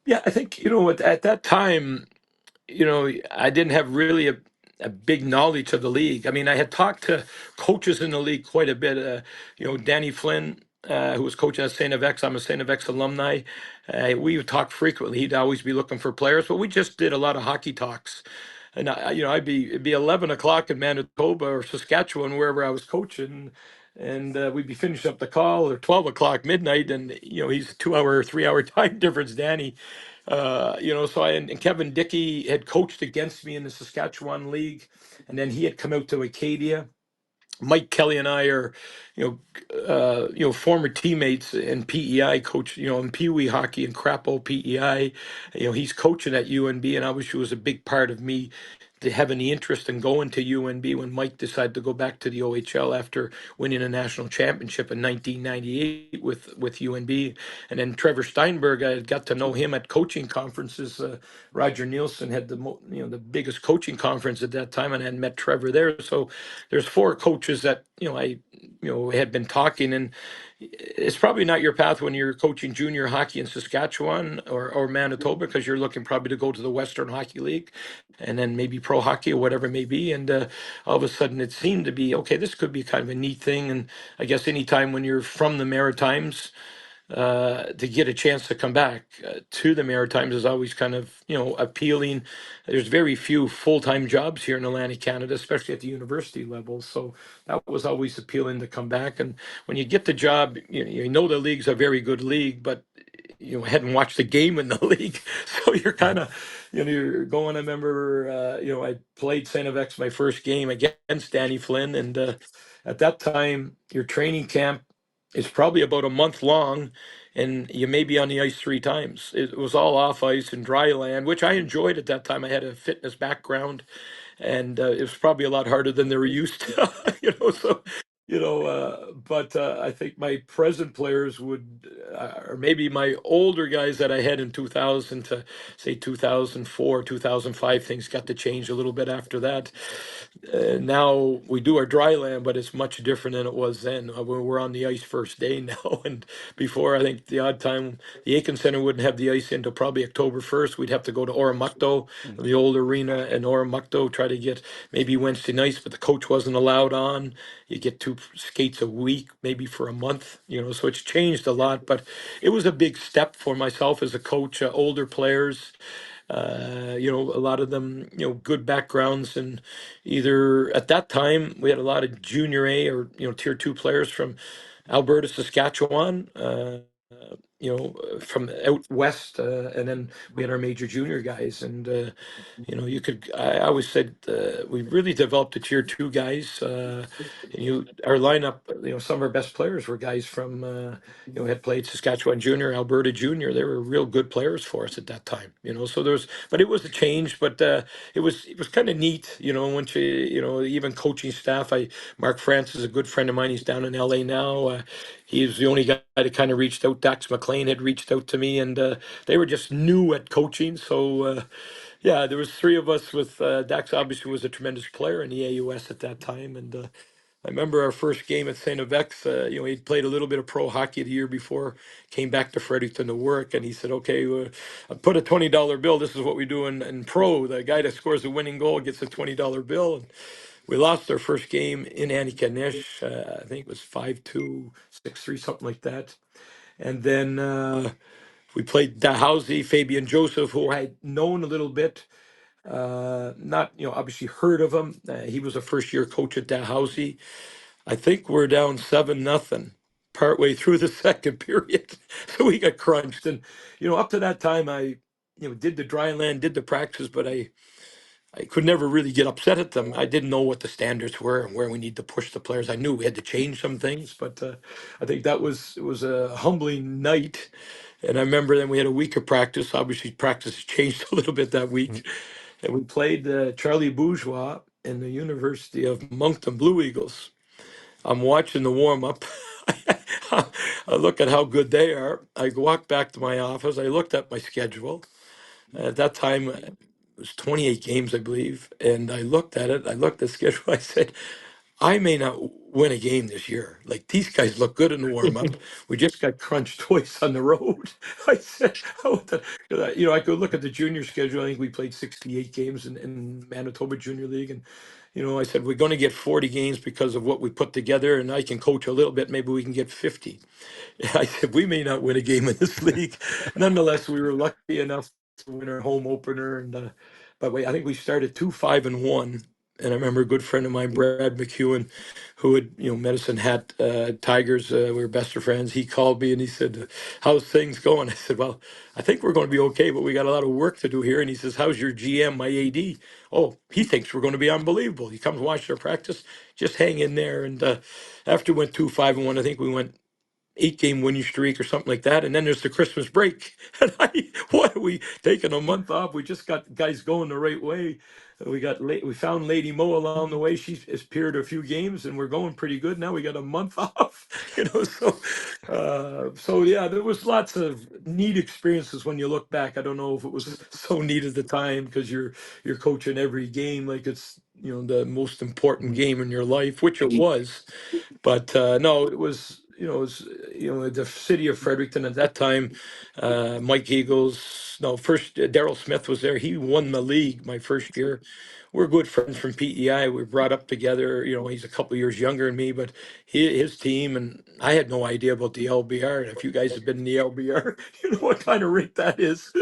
Yeah, I think, at that time, I didn't have really a big knowledge of the league. I mean, I had talked to coaches in the league quite a bit. Danny Flynn, who was coaching at St. FX. I'm a St. FX alumni. We would talk frequently. He'd always be looking for players, but we just did a lot of hockey talks. And it'd be 11 o'clock in Manitoba or Saskatchewan, wherever I was coaching, and we'd be finishing up the call, or 12 o'clock midnight, and he's a 2 hour, 3 hour time difference, Danny. So and Kevin Dickey had coached against me in the Saskatchewan League, and then he had come out to Acadia. Mike Kelly and I are, former teammates in PEI, coach, in Pee Wee hockey and Crapo PEI. He's coaching at UNB, and obviously was a big part of me to having the interest in going to UNB when Mike decided to go back to the OHL after winning a national championship in 1998 with UNB. And then Trevor Steinberg, I got to know him at coaching conferences. Roger Nielsen had the biggest coaching conference at that time, and I had met Trevor there. So there's four coaches that I had been talking, and it's probably not your path when you're coaching junior hockey in Saskatchewan or Manitoba, because you're looking probably to go to the Western Hockey League and then maybe pro hockey or whatever it may be. And all of a sudden it seemed to be, okay, this could be kind of a neat thing. And I guess anytime when you're from the Maritimes, to get a chance to come back to the Maritimes is always kind of appealing. There's very few full-time jobs here in Atlantic Canada, especially at the university level. So that was always appealing to come back. And when you get the job, the league's a very good league, but hadn't watched a game in the league, so you're kind of you're going. I remember I played St. FX my first game against Danny Flynn, and at that time your training camp is probably about a month long, and you may be on the ice three times. It was all off ice and dry land, which I enjoyed at that time. I had a fitness background, and it was probably a lot harder than they were used to, So, but I think my present players would, or maybe my older guys that I had in 2000 to say 2004, 2005, things got to change a little bit after that. Now we do our dry land, but it's much different than it was then. We're on the ice first day now, and before, I think the odd time the Aiken Center wouldn't have the ice until probably October 1st. We'd have to go to Oromocto, the old arena in Oromocto, try to get maybe Wednesday nights, but the coach wasn't allowed on. You get two skates a week, maybe for a month, so it's changed a lot, but it was a big step for myself as a coach. Older players, a lot of them, good backgrounds, and either at that time we had a lot of junior A or tier two players from Alberta, Saskatchewan, from out west, and then we had our major junior guys, and I always said we really developed the tier two guys. Our lineup, some of our best players were guys from had played Saskatchewan junior, Alberta junior. They were real good players for us at that time. So but it was a change, but it was kind of neat. Once even coaching staff. Mark France is a good friend of mine. He's down in LA now. He's the only guy that kind of reached out. Dax McLean had reached out to me, and they were just new at coaching. So yeah, there was three of us with Dax. Obviously, was a tremendous player in the AUS at that time, and I remember our first game at St. FX. He'd played a little bit of pro hockey the year before, came back to Fredericton to work, and he said, "Okay, I put a $20 bill. This is what we do in pro. The guy that scores the winning goal gets a $20 bill." And we lost our first game in Antigonish. I think it was 5-2, 6-3, something like that. And then we played Dalhousie, Fabian Joseph, who I had known a little bit. Not, obviously heard of him. He was a first year coach at Dalhousie. I think we're down 7-0 partway through the second period. So we got crunched. And, up to that time, I, did the dry land, did the practice, but I could never really get upset at them. I didn't know what the standards were and where we need to push the players. I knew we had to change some things, but I think it was a humbling night. And I remember then we had a week of practice. Obviously, practice changed a little bit that week. And we played Charlie Bourgeois in the University of Moncton Blue Eagles. I'm watching the warm up. I look at how good they are. I walk back to my office. I looked at my schedule. At that time, it was 28 games, I believe. And I looked at it. I looked at the schedule. I said, I may not win a game this year. Like these guys look good in the warm up. We just got crunched twice on the road. I said, oh, I could look at the junior schedule. I think we played 68 games in Manitoba Junior League. And, I said, we're going to get 40 games because of what we put together. And I can coach a little bit. Maybe we can get 50. I said, we may not win a game in this league. Nonetheless, we were lucky enough to win our home opener. And I think we started 2-5-1. And I remember a good friend of mine, Brad McEwen, who had, Medicine Hat Tigers. We were best of friends. He called me and he said, "How's things going?" I said, "Well, I think we're going to be okay, but we got a lot of work to do here." And he says, "How's your GM, my AD?" "Oh, he thinks we're going to be unbelievable. He comes watch our practice. Just hang in there." And after we went 2-5-1, I think we went 8-game winning streak or something like that. And then there's the Christmas break. And what are we taking a month off? We just got guys going the right way. We found Lady Mo along the way. She's appeared a few games and we're going pretty good. Now we got a month off, so yeah, there was lots of neat experiences when you look back. I don't know if it was so neat at the time because you're coaching every game like it's, the most important game in your life, which it was. But no, it was the city of Fredericton at that time. Mike Eagles, no, first Daryl Smith was there. He won the league my first year. We're good friends from PEI. We were brought up together. He's a couple years younger than me, but his team and I had no idea about the LBR. And if you guys have been in the LBR, you know what kind of rink that is.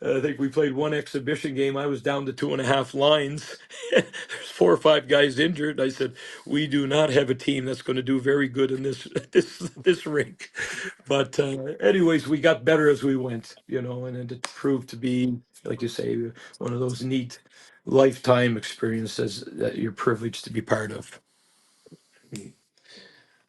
I think we played one exhibition game. I was down to 2.5 lines. There's 4 or 5 guys injured. I said, we do not have a team that's going to do very good in this this rink. But anyways, we got better as we went, and it proved to be, like you say, one of those neat lifetime experiences that you're privileged to be part of.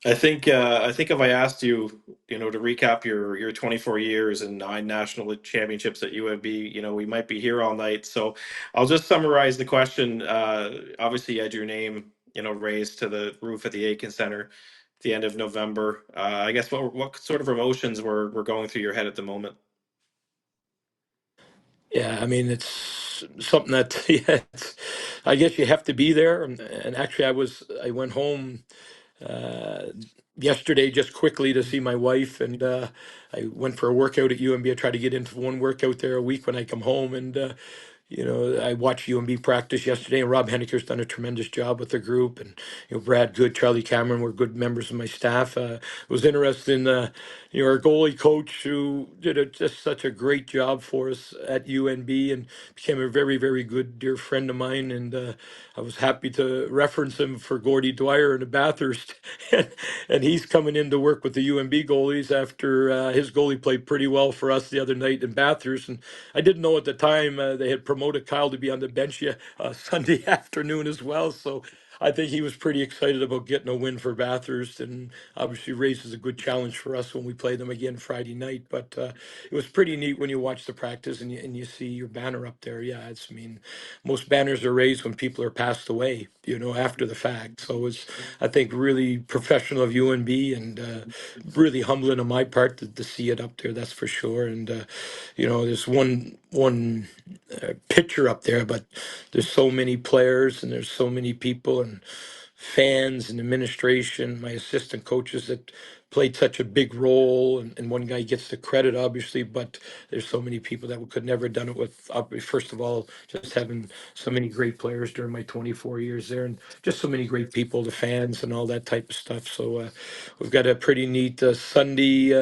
I think if I asked you, to recap your 24 years and 9 national championships at UNB, we might be here all night. So I'll just summarize the question. Obviously, you had your name, raised to the roof at the Aiken Center at the end of November. I guess what sort of emotions were going through your head at the moment? Yeah, I mean, it's something that yeah, I guess you have to be there. And actually, I went home uh, yesterday just quickly to see my wife, and I went for a workout at UMB. I try to get into one workout there a week when I come home, and I watched UMB practice yesterday, and Rob Henniker's done a tremendous job with the group, and Brad Good, Charlie Cameron were good members of my staff. Was interested in our goalie coach who did just such a great job for us at UNB and became a very, very good dear friend of mine. And I was happy to reference him for Gordy Dwyer in the Bathurst. And he's coming in to work with the UNB goalies after his goalie played pretty well for us the other night in Bathurst. And I didn't know at the time they had promoted Kyle to be on the bench Sunday afternoon as well. So I think he was pretty excited about getting a win for Bathurst, and obviously raises a good challenge for us when we play them again Friday night. But it was pretty neat when you watch the practice and you see your banner up there. Yeah, I mean, most banners are raised when people are passed away, after the fact. So it's, I think, really professional of UNB and really humbling on my part to see it up there. That's for sure. And there's one picture up there, but there's so many players and there's so many people and fans and administration, my assistant coaches that played such a big role. And one guy gets the credit, obviously, but there's so many people that could never have done it with, first of all, just having so many great players during my 24 years there and just so many great people, the fans and all that type of stuff. So we've got a pretty neat Sunday.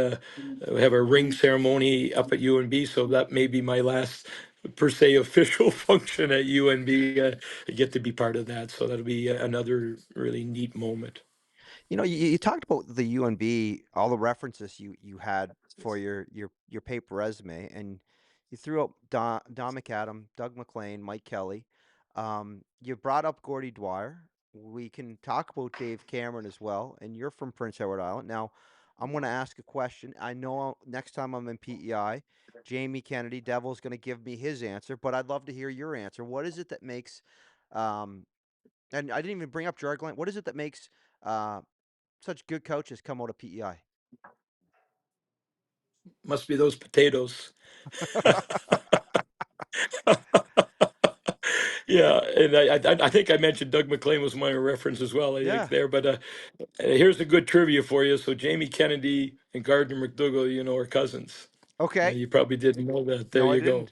We have a ring ceremony up at UNB, so that may be my last per se official function at UNB. I get to be part of that, so that'll be another really neat moment. You talked about the UNB, all the references you had for your paper resume, and you threw out Don McAdam, Doug McLean, Mike Kelly. You brought up Gordy Dwyer. We can talk about Dave Cameron as well, and you're from Prince Edward Island. Now, I'm going to ask a question. I know next time I'm in PEI, Jamie Kennedy, Devil's going to give me his answer, but I'd love to hear your answer. What is it that makes, and I didn't even bring up Jarglant, what is it that makes uh, such good coaches come out of PEI? Must be those potatoes. Yeah, and I think I mentioned Doug McLean was my reference as well. I think Yeah. there, but here's a good trivia for you. So Jamie Kennedy and Gardner McDougall, are cousins. Okay. You probably didn't know that. There No, I you go.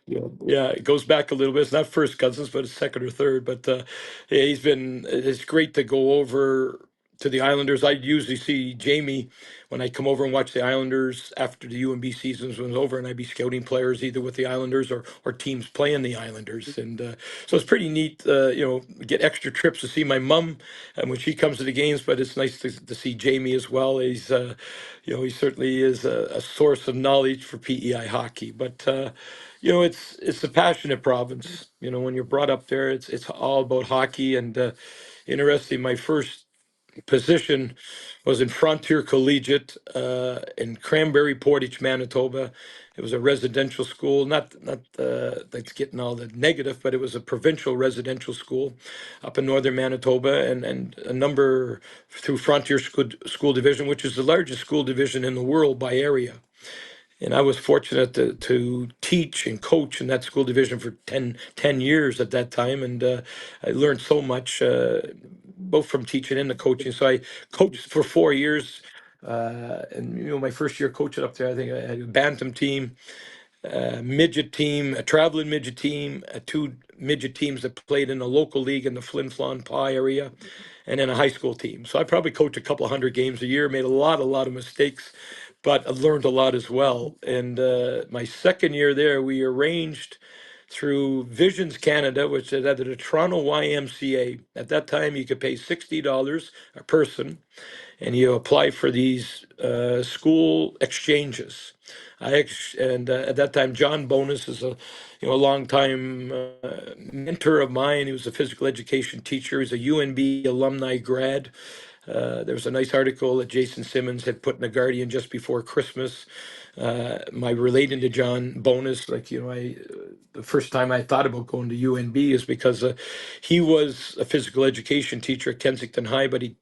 didn't. Yeah, it goes back a little bit. It's not first cousins, but it's second or third. But yeah, it's great to go over to the Islanders. I usually see Jamie when I come over and watch the Islanders after the UNB seasons was over, and I'd be scouting players either with the Islanders or teams playing the Islanders. And so it's pretty neat, get extra trips to see my mom and when she comes to the games. But it's nice to see Jamie as well. He certainly is a source of knowledge for PEI hockey. But it's a passionate province. When you're brought up there, it's all about hockey. And interesting, my first position was in Frontier Collegiate in Cranberry Portage, Manitoba. It was a residential school, not that's getting all the negative, but it was a provincial residential school up in northern Manitoba, and a number through Frontier School Division, which is the largest school division in the world by area. And I was fortunate to teach and coach in that school division for 10 years at that time. And I learned so much, both from teaching and the coaching. So I coached for 4 years. And, my first year coaching up there, I think I had a bantam team, midget team, a traveling midget team, two midget teams that played in a local league in the Flin Flon Pie area, and then a high school team. So I probably coached a couple hundred games a year, made a lot of mistakes, but I learned a lot as well. And my second year there, we arranged through Visions Canada, which is at the Toronto YMCA. At that time, you could pay $60 a person, and you apply for these school exchanges. And at that time, John Bonus is a long time mentor of mine. He was a physical education teacher. He's a UNB alumni grad. There was a nice article that Jason Simmons had put in the Guardian just before Christmas. My relating to John Bonus, the first time I thought about going to UNB is because he was a physical education teacher at Kensington High, but he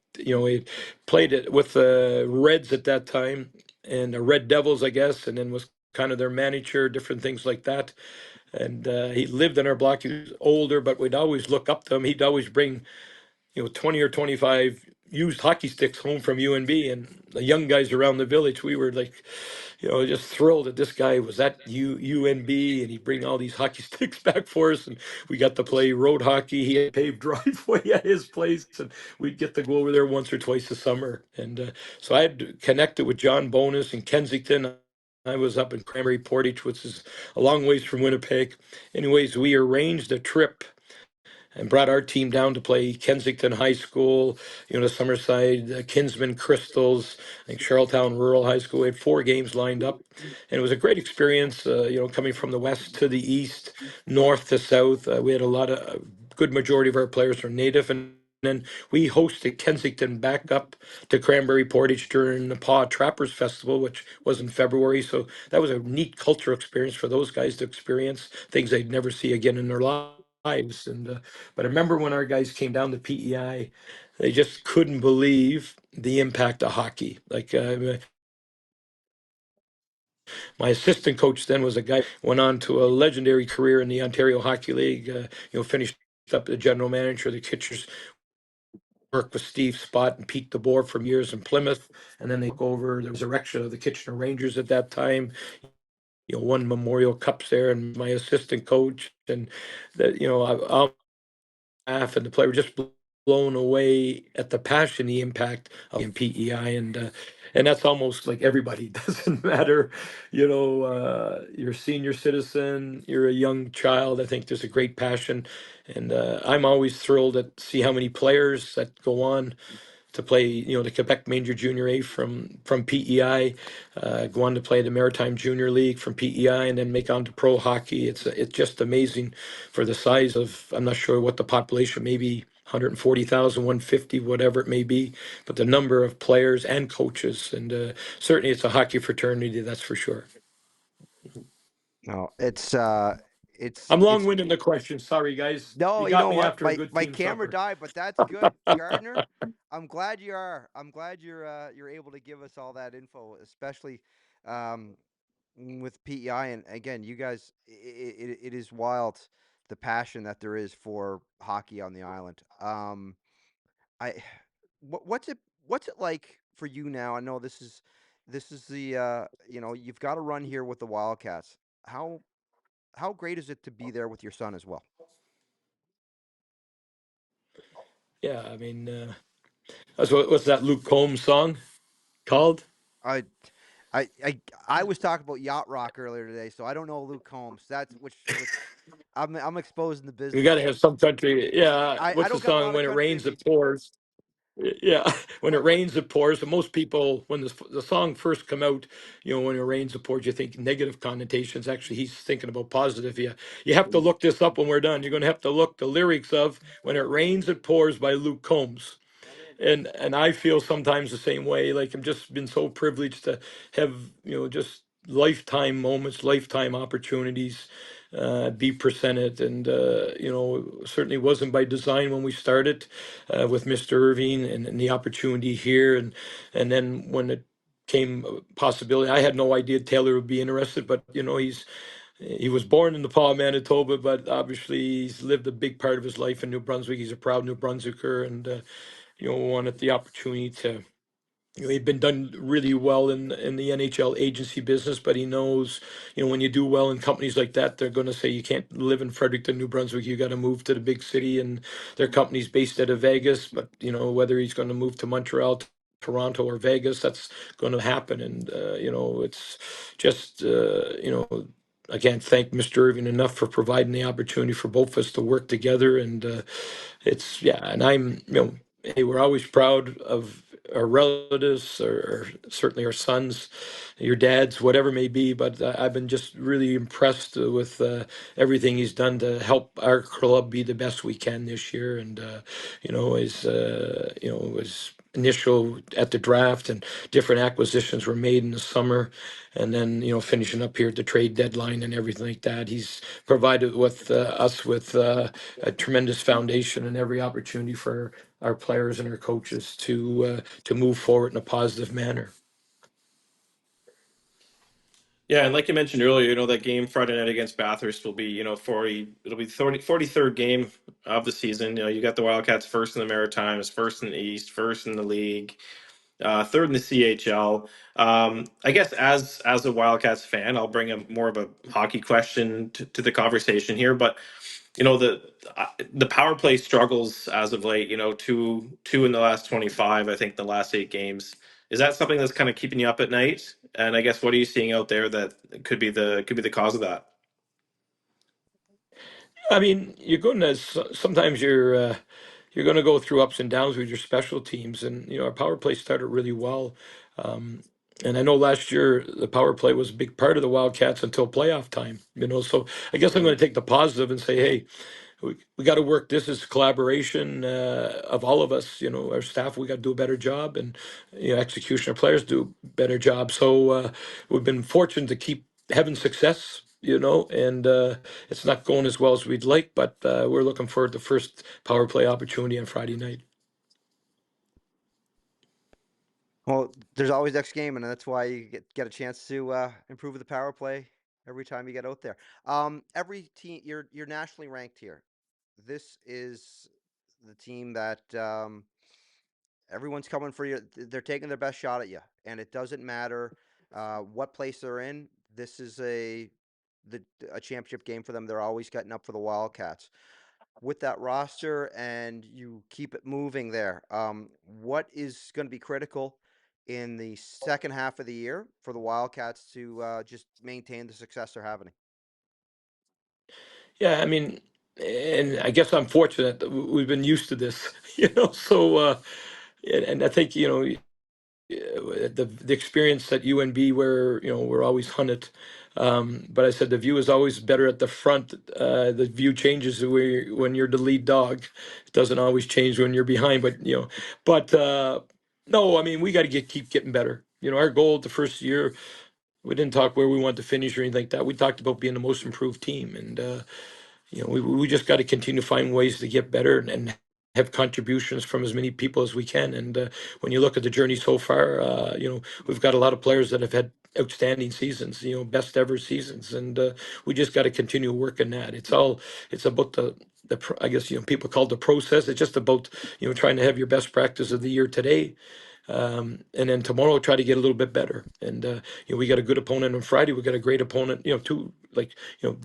played it with the Reds at that time and the Red Devils, I guess, and then was kind of their manager, different things like that. And he lived in our block. He was older, but we'd always look up to him. He'd always bring 20 or 25 used hockey sticks home from UNB, and the young guys around the village, we were like, just thrilled that this guy was at UNB, and he'd bring all these hockey sticks back for us, and we got to play road hockey. He had a paved driveway at his place, and we'd get to go over there once or twice a summer. And so I had connected with John Bonus in Kensington. I was up in Cranberry Portage, which is a long ways from Winnipeg. Anyways, we arranged a trip and brought our team down to play Kensington High School, the Summerside, Kinsman Crystals, I think Charlottetown Rural High School. We had 4 games lined up, and it was a great experience. Coming from the west to the east, north to south. We had a good majority of our players were native, and then we hosted Kensington back up to Cranberry Portage during the Paw Trappers Festival, which was in February. So that was a neat cultural experience for those guys to experience things they'd never see again in their lives. And but I remember when our guys came down to PEI, they just couldn't believe the impact of hockey. Like my assistant coach then was a guy went on to a legendary career in the Ontario Hockey League. Finished up the general manager of the Kitchers. Worked with Steve Spott and Pete DeBoer for years in Plymouth, and then they took over the resurrection of the Kitchener Rangers at that time. Won Memorial Cups there, and my assistant coach, and that and the player were just blown away at the passion, the impact of in PEI, and that's almost like everybody. Doesn't matter, you're a senior citizen, you're a young child. I think there's a great passion, and I'm always thrilled to see how many players that go on to play, the Quebec Major Junior A from PEI, go on to play the Maritime Junior League from PEI, and then make on to pro hockey. It's just amazing for the size of, I'm not sure what the population, maybe 140,000, 150, whatever it may be, but the number of players and coaches, and certainly it's a hockey fraternity, that's for sure. No, I'm it's long-winded in the question. Sorry, guys. no, You you got know me what? after a My good my team camera supper. died, but that's good, Gardner. I'm glad you are. I'm glad you're able to give us all that info, especially with PEI. And again, you guys, it is wild the passion that there is for hockey on the island. I what's it like for you now? I know this is the you've got to run here with the Wildcats. How how great is it to be there with your son as well? Yeah, I mean, what's that Luke Combs song called? I I was talking about yacht rock earlier today, so I don't know Luke Combs. That's which I'm exposing the We got business. to have some country. Yeah, I what's the don't got a song? lot of When it country in rains, me, it pours. Yeah, when it but rains, it pours. And most people, when the song first come out, when it rains, it pours, you think negative connotations. Actually, he's thinking about positive. You have to look this up when we're done. You're going to have to look the lyrics of "When It Rains, It Pours" by Luke Combs. And I feel sometimes the same way. Like I'm just been so privileged to have just lifetime moments, lifetime opportunities, be presented, and certainly wasn't by design when we started with Mr. Irving and the opportunity here, and then when it came possibility, I had no idea Taylor would be interested, but he was born in Nepal, Manitoba, but obviously he's lived a big part of his life in New Brunswick. He's a proud New Brunswicker, and wanted the opportunity to. He'd been done really well in the NHL agency business, but he knows, when you do well in companies like that, they're going to say you can't live in Fredericton, New Brunswick. You got to move to the big city, and their company's based out of Vegas. But whether he's going to move to Montreal, Toronto, or Vegas, that's going to happen. And it's just I can't thank Mr. Irving enough for providing the opportunity for both of us to work together. And it's yeah, and I'm hey, we're always proud of our relatives, or certainly our sons, your dads, whatever it may be. But I've been just really impressed with everything he's done to help our club be the best we can this year. And his initial at the draft and different acquisitions were made in the summer, and then finishing up here at the trade deadline and everything like that. He's provided with us with a tremendous foundation and every opportunity for our players and our coaches to move forward in a positive manner. Yeah, and like you mentioned earlier, that game Friday night against Bathurst will be, 40, it'll be 43rd game of the season. You got the Wildcats first in the Maritimes, first in the East, first in the league, third in the CHL. I guess as a Wildcats fan, I'll bring a more of a hockey question to the conversation here. But the power play struggles as of late. Two in the last 25. I think the last 8 games. Is that something that's kind of keeping you up at night? And I guess what are you seeing out there that could be the cause of that? I mean, sometimes you're going to go through ups and downs with your special teams, and our power play started really well. Um, and I know last year the power play was a big part of the Wildcats until playoff time. So I guess I'm going to take the positive and say, hey, we got to work. This is collaboration of all of us. Our staff. We got to do a better job, and execution. Our players do a better job. So we've been fortunate to keep having success. And it's not going as well as we'd like, but we're looking forward to the first power play opportunity on Friday night. Well, there's always next game, and that's why you get a chance to improve the power play every time you get out there. Every team, you're nationally ranked here. This is the team that everyone's coming for you. They're taking their best shot at you, and it doesn't matter what place they're in. This is a championship game for them. They're always getting up for the Wildcats. With that roster, and you keep it moving there. What is going to be critical in the second half of the year for the Wildcats to just maintain the success they're having? Yeah, I mean, and I guess I'm fortunate that we've been used to this, So, and I think the experience at UNB where we're always hunted. But I said the view is always better at the front. The view changes when you're the lead dog. It doesn't always change when you're behind. But no, I mean we got to keep getting better. Our goal the first year, we didn't talk where we want to finish or anything like that. We talked about being the most improved team, and we just got to continue to find ways to get better and have contributions from as many people as we can. And when you look at the journey so far, we've got a lot of players that have had outstanding seasons, best ever seasons, and we just got to continue working that. It's about I guess people call it the process. It's just about trying to have your best practice of the year today, and then tomorrow try to get a little bit better. And we got a good opponent on Friday. We got a great opponent. Two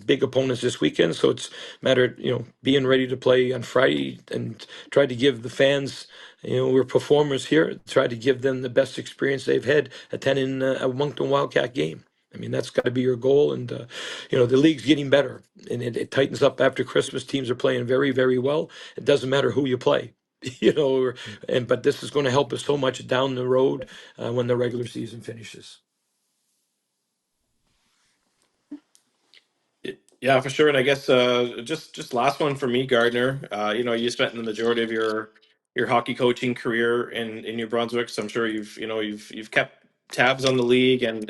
big opponents this weekend. So it's a matter of being ready to play on Friday and try to give the fans. We're performers here. Try to give them the best experience they've had attending a Moncton Wildcat game. I mean, that's got to be your goal. And, the league's getting better and it tightens up after Christmas. Teams are playing very, very well. It doesn't matter who you play, but this is going to help us so much down the road when the regular season finishes. Yeah, for sure. And I guess just last one for me, Gardner. You spent the majority of your hockey coaching career in New Brunswick, so I'm sure you've kept tabs on the league and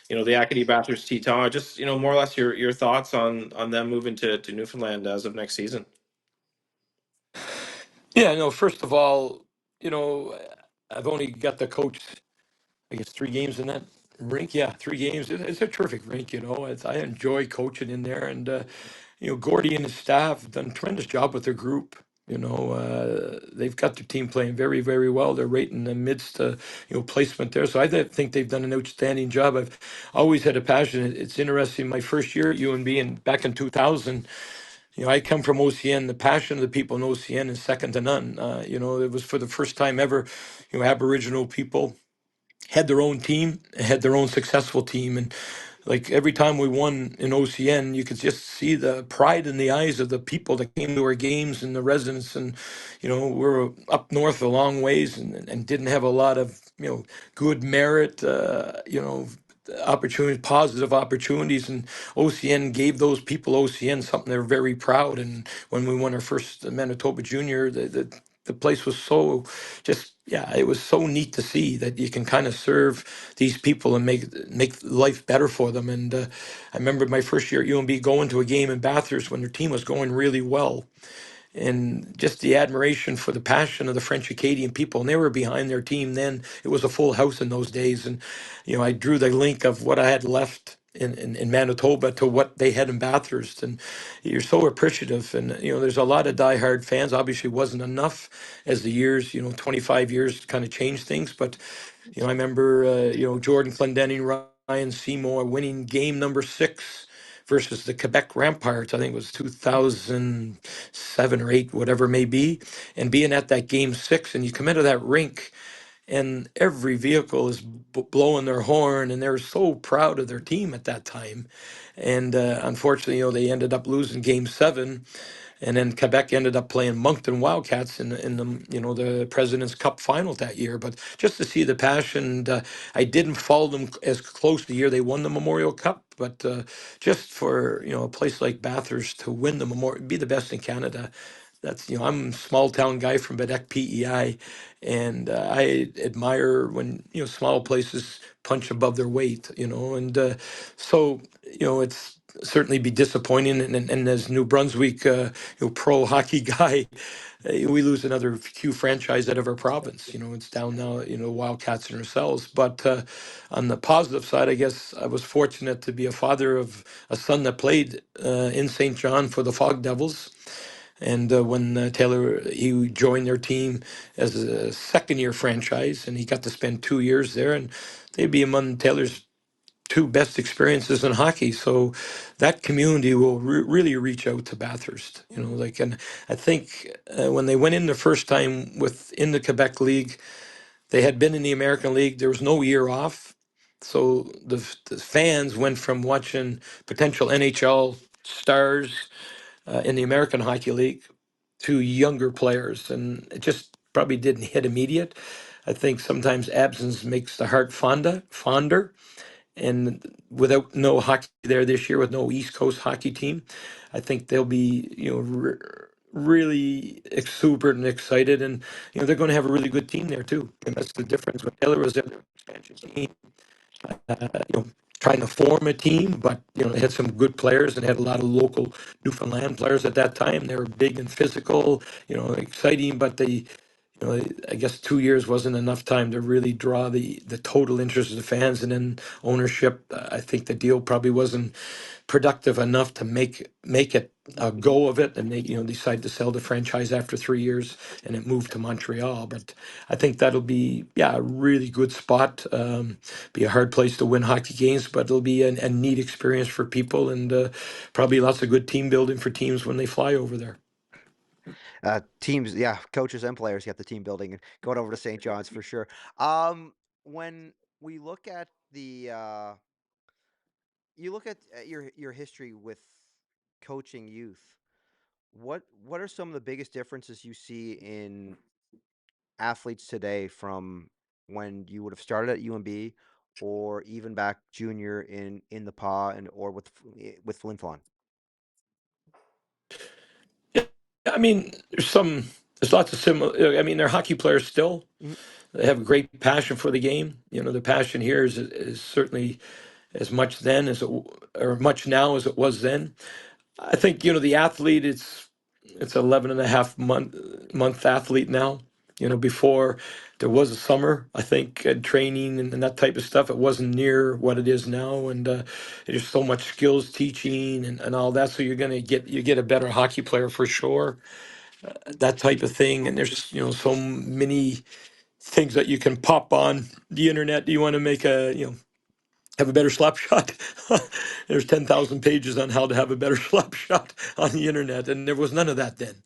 the Acadie Bathurst Teton. Just more or less your thoughts on them moving to Newfoundland as of next season. Yeah, no, first of all, I've only got to coach, I guess, 3 games in that rink. Yeah, 3 games. It's a terrific rink, I enjoy coaching in there. And, Gordy and his staff have done a tremendous job with their group. They've got their team playing very, very well. They're right in the midst of, placement there. So think they've done an outstanding job. I've always had a passion. It's interesting. My first year at UNB and back in 2000, I come from OCN. The passion of the people in OCN is second to none. It was for the first time ever, Aboriginal people had their own team, had their own successful team. And like every time we won in OCN, you could just see the pride in the eyes of the people that came to our games and the residents. And, we're up north a long ways and didn't have a lot of, good merit, opportunities, positive opportunities. And OCN gave those people OCN something they're very proud. And when we won our first Manitoba Junior, the place was so it was so neat to see that you can kind of serve these people and make life better for them. And I remember my first year at UNB going to a game in Bathurst when their team was going really well, and just the admiration for the passion of the French Acadian people. And they were behind their team then. It was a full house in those days. And, I drew the link of what I had left in Manitoba to what they had in Bathurst. And you're so appreciative. And, there's a lot of diehard fans. Obviously wasn't enough as the years, 25 years kind of changed things. But, I remember, Jordan Clendenning, Ryan Seymour winning game number 6 versus the Quebec Ramparts. I think it was 2007 or 8, whatever it may be, and being at that game 6, and you come into that rink, and every vehicle is blowing their horn, and they're so proud of their team at that time. And unfortunately, they ended up losing game 7. And then Quebec ended up playing Moncton Wildcats in the President's Cup final that year. But just to see the passion, I didn't follow them as close the year they won the Memorial Cup. But just for a place like Bathurst to win the Memorial, be the best in Canada. That's I'm a small town guy from Bedeck, PEI, and I admire when small places punch above their weight. And so it's certainly be disappointing. And as New Brunswick, pro hockey guy, we lose another Q franchise out of our province. It's down now, Wildcats and ourselves. But on the positive side, I guess I was fortunate to be a father of a son that played in St. John for the Fog Devils. And when Taylor, he joined their team as a second-year franchise, and he got to spend 2 years there, and they'd be among Taylor's 2 best experiences in hockey. So that community will really reach out to Bathurst, and I think when they went in the first time in the Quebec League, they had been in the American League. There was no year off. So the fans went from watching potential NHL stars in the American Hockey League to younger players, and it just probably didn't hit immediate. I think sometimes absence makes the heart fonder, and without no hockey there this year, with no East Coast hockey team, I think they'll be really exuberant and excited, and they're going to have a really good team there too. And that's the difference. When Taylor was there, their expansion team, trying to form a team, but they had some good players and had a lot of local Newfoundland players at that time. They were big and physical, exciting, but they I guess 2 years wasn't enough time to really draw the total interest of the fans, and then ownership. I think the deal probably wasn't productive enough to make it a go of it, and they decide to sell the franchise after 3 years, and it moved to Montreal. But I think that'll be a really good spot. Be a hard place to win hockey games, but it'll be a neat experience for people, and probably lots of good team building for teams when they fly over there. Teams, yeah, coaches and players get the team building and going over to St. John's for sure. When we look at you look at your history with coaching youth. What are some of the biggest differences you see in athletes today from when you would have started at UMB or even back junior in the PA and or with Flin Flon? Yeah, I mean, there's lots of similar. I mean, they're hockey players still. Mhm. They have a great passion for the game. The passion here is certainly as much then as or much now as it was then. I think the athlete, it's 11 and a half month athlete now. Before there was a summer, I think, training and that type of stuff. It wasn't near what it is now, and there's so much skills teaching and all that. So you get a better hockey player for sure. That type of thing, and there's so many things that you can pop on the internet. Do you want to make have a better slap shot? There's 10,000 pages on how to have a better slap shot on the internet, and there was none of that then.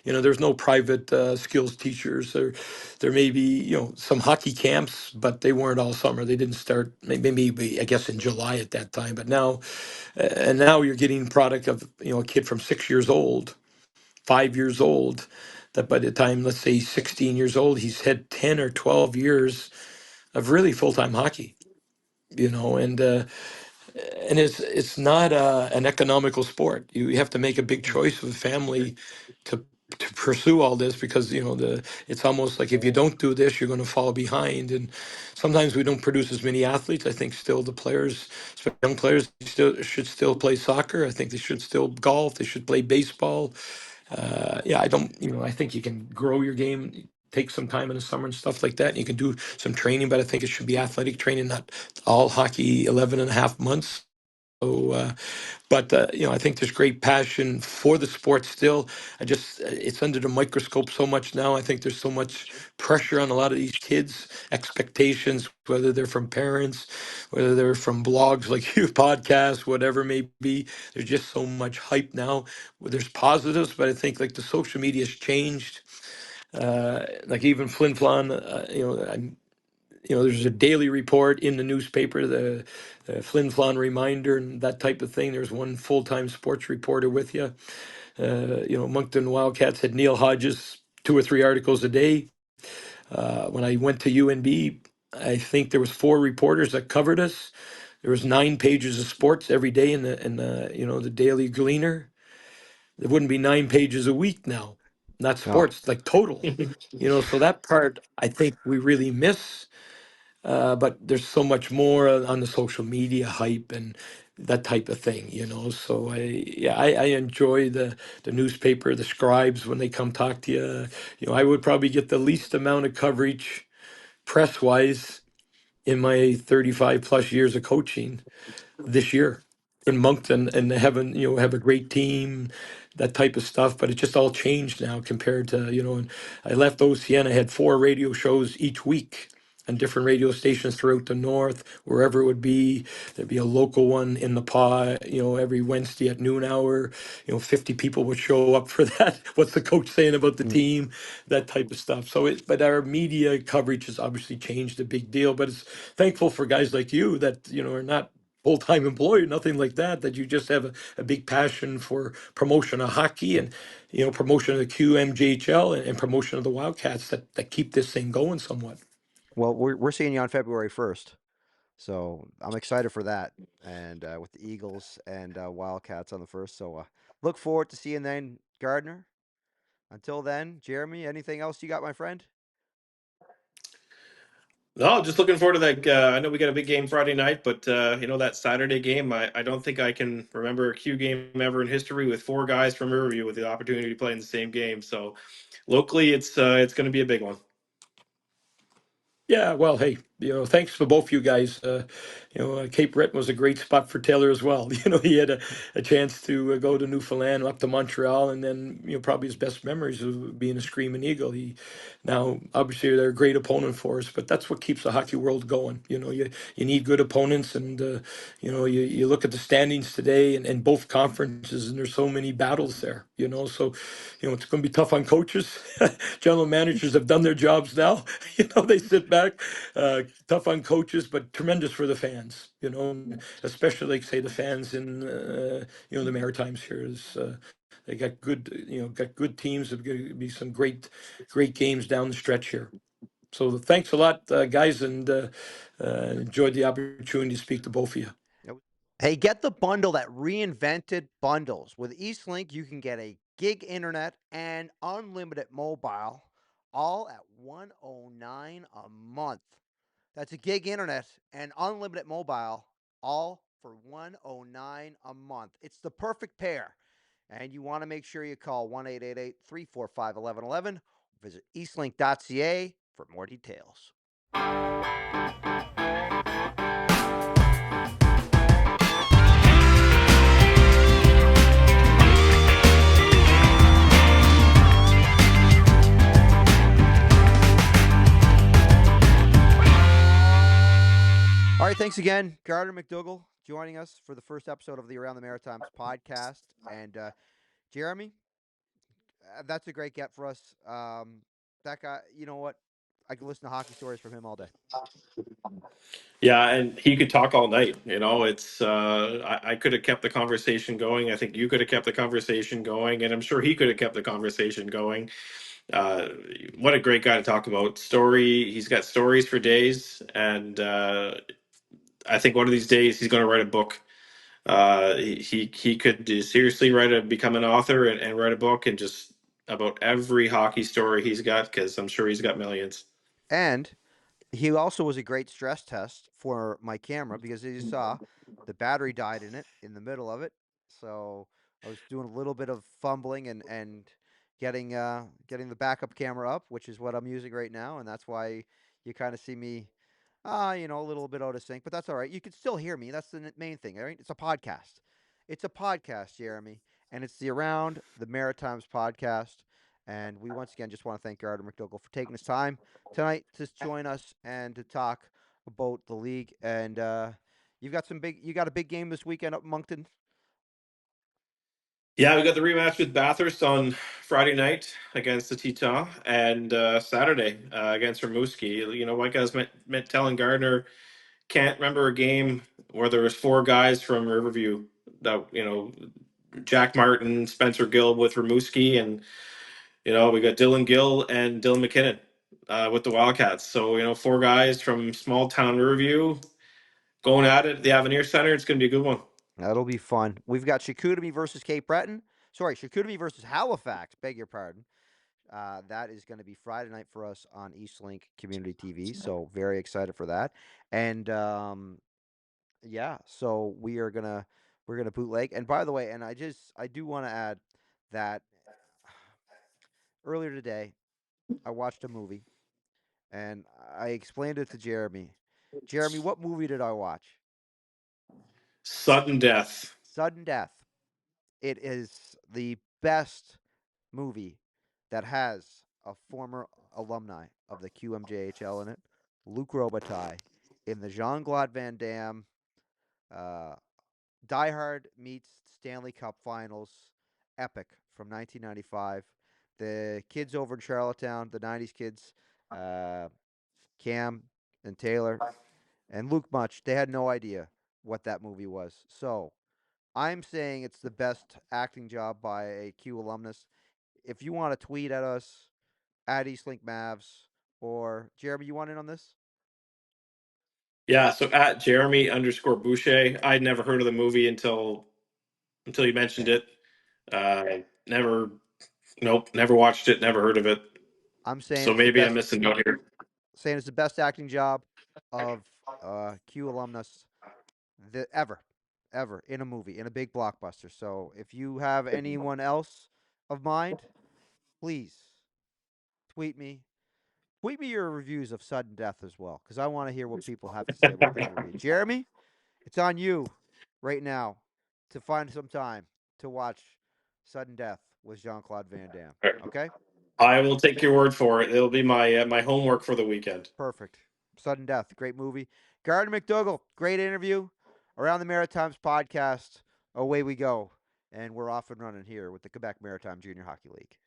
There's no private skills teachers. There may be some hockey camps, but they weren't all summer. They didn't start maybe I guess in July at that time. But now you're getting product of a kid from 6 years old, 5 years old. That by the time, let's say, 16 years old, he's had 10 or 12 years of really full-time hockey. And it's not an economical sport. You have to make a big choice with family to to pursue all this, because it's almost like if you don't do this, you're going to fall behind. And sometimes we don't produce as many athletes. I think still the players, especially young players, should still play soccer. I think they should still golf. They should play baseball. Yeah, I don't. I think you can grow your game. Take some time in the summer and stuff like that. And you can do some training, but I think it should be athletic training, not all hockey 11 and a half months. So, but I think there's great passion for the sport still. It's under the microscope so much now. I think there's so much pressure on a lot of these kids, expectations, whether they're from parents, whether they're from blogs like you, podcasts, whatever it may be. There's just so much hype now. There's positives, but I think like the social media has changed. Like even Flin Flon, there's a daily report in the newspaper, the Flin Flon Reminder, and that type of thing. There's one full-time sports reporter with you. Moncton Wildcats had Neil Hodges 2 or 3 articles a day. When I went to UNB, I think there was 4 reporters that covered us. There was 9 pages of sports every day in the Daily Gleaner. There wouldn't be 9 pages a week now, not No. sports, like total. So that part I think we really miss. But there's so much more on the social media hype and that type of thing. So I enjoy the newspaper, the scribes when they come talk to you. I would probably get the least amount of coverage press wise in my 35 plus years of coaching this year in Moncton, and having have a great team, that type of stuff. But it just all changed now compared to and I left OCN. I had 4 radio shows each week on different radio stations throughout the north, wherever it would be. There'd be a local one in the PA, every Wednesday at noon hour. 50 people would show up for that. What's the coach saying about the Mm. team? That type of stuff. But our media coverage has obviously changed a big deal. But it's thankful for guys like you that are not full-time employee, nothing like that, that you just have a big passion for promotion of hockey and promotion of the QMJHL and promotion of the Wildcats that keep this thing going somewhat. Well, we're seeing you on February 1st, so I'm excited for that. And with the Eagles and Wildcats on the first, so look forward to seeing then, Gardner. Until then, Jeremy, anything else you got, my friend? No, just looking forward to that. I know we got a big game Friday night, but that Saturday game, I don't think I can remember a Q game ever in history with 4 guys from Riverview with the opportunity to play in the same game. So locally, it's going to be a big one. Yeah, well, hey, thanks for both you guys. Cape Breton was a great spot for Taylor as well. He had a chance to go to Newfoundland, up to Montreal, and then probably his best memories of being a Screaming Eagle. He now obviously they're a great opponent for us, but that's what keeps the hockey world going. You need good opponents, and you look at the standings today and both conferences, and there's so many battles there. So it's going to be tough on coaches. General managers have done their jobs now. They sit back. Tough on coaches, but tremendous for the fans. Especially like say the fans in the Maritimes here is. They got good teams. There's going to be some great games down the stretch here. So thanks a lot, guys, and enjoyed the opportunity to speak to both of you. Hey, get the bundle that reinvented bundles. With Eastlink, you can get a gig internet and unlimited mobile, all at $109 a month. That's a gig internet and unlimited mobile, all for $109 a month. It's the perfect pair. And you want to make sure you call 1-888-345-1111. Visit eastlink.ca for more details. All right, thanks again, Gardner McDougall, joining us for the first episode of the Around the Maritimes podcast. And Jeremy, that's a great get for us. That guy, you know what? I could listen to hockey stories from him all day. Yeah, and he could talk all night. It's I could have kept the conversation going. I think you could have kept the conversation going, and I'm sure he could have kept the conversation going. Uh, what a great guy to talk about. He's got stories for days, and I think one of these days he's going to write a book. He could seriously become an author and write a book and just about every hockey story he's got, because I'm sure he's got millions. And he also was a great stress test for my camera because as you saw, the battery died in it in the middle of it. So I was doing a little bit of fumbling and getting the backup camera up, which is what I'm using right now, and that's why you kind of see me a little bit out of sync, but that's all right. You can still hear me. That's the main thing, all right? It's a podcast. It's a podcast, Jeremy, and it's the Around the Maritimes podcast. And we once again just want to thank Gardner McDougall for taking his time tonight to join us and to talk about the league. And you got a big game this weekend up in Moncton. Yeah, we got the rematch with Bathurst on Friday night against the Teton, and Saturday against Rimouski. Like I was telling Gardner, can't remember a game where there was four guys from Riverview that Jack Martin, Spencer Gill with Rimouski, and we got Dylan Gill and Dylan McKinnon with the Wildcats. So four guys from small town Riverview going at it at the Avenir Center. It's going to be a good one. That'll be fun. We've got Chicoutimi versus Cape Breton. Sorry, Chicoutimi versus Halifax. Beg your pardon. That is going to be Friday night for us on Eastlink Community TV. So very excited for that. And yeah, so we're gonna bootleg. And by the way, and I do want to add that earlier today I watched a movie and I explained it to Jeremy. Jeremy, what movie did I watch? Sudden death. Sudden Death. It is the best movie that has a former alumni of the QMJHL in it, Luc Robitaille, in the Jean Claude Van Damme uh, Die Hard meets Stanley Cup Finals epic from 1995. The kids over in Charlottetown, the 90s kids, uh, Cam and Taylor and Luke Much, they had no idea what that movie was. So I'm saying it's the best acting job by a Q alumnus. If you want to tweet at us at Eastlink Mavs or Jeremy, you want in on this? Yeah, so at Jeremy_Boucher. I'd never heard of the movie until you mentioned Okay. it. Never, nope, never watched it, never heard of it. I'm saying So it's the maybe I'm best missing out here. saying it's the best acting job of Q alumnus ever, ever in a movie, in a big blockbuster. So if you have anyone else of mind, please tweet me, Tweet me your reviews of Sudden Death as well, because I want to hear what people have to say about the movie. Jeremy, it's on you right now to find some time to watch Sudden Death with Jean Claude Van Damme. Okay? I will take your word for it. It'll be my homework for the weekend. Perfect. Sudden Death, great movie. Gardner McDougall, great interview. Around the Maritimes podcast, away we go. And we're off and running here with the Quebec Maritime Junior Hockey League.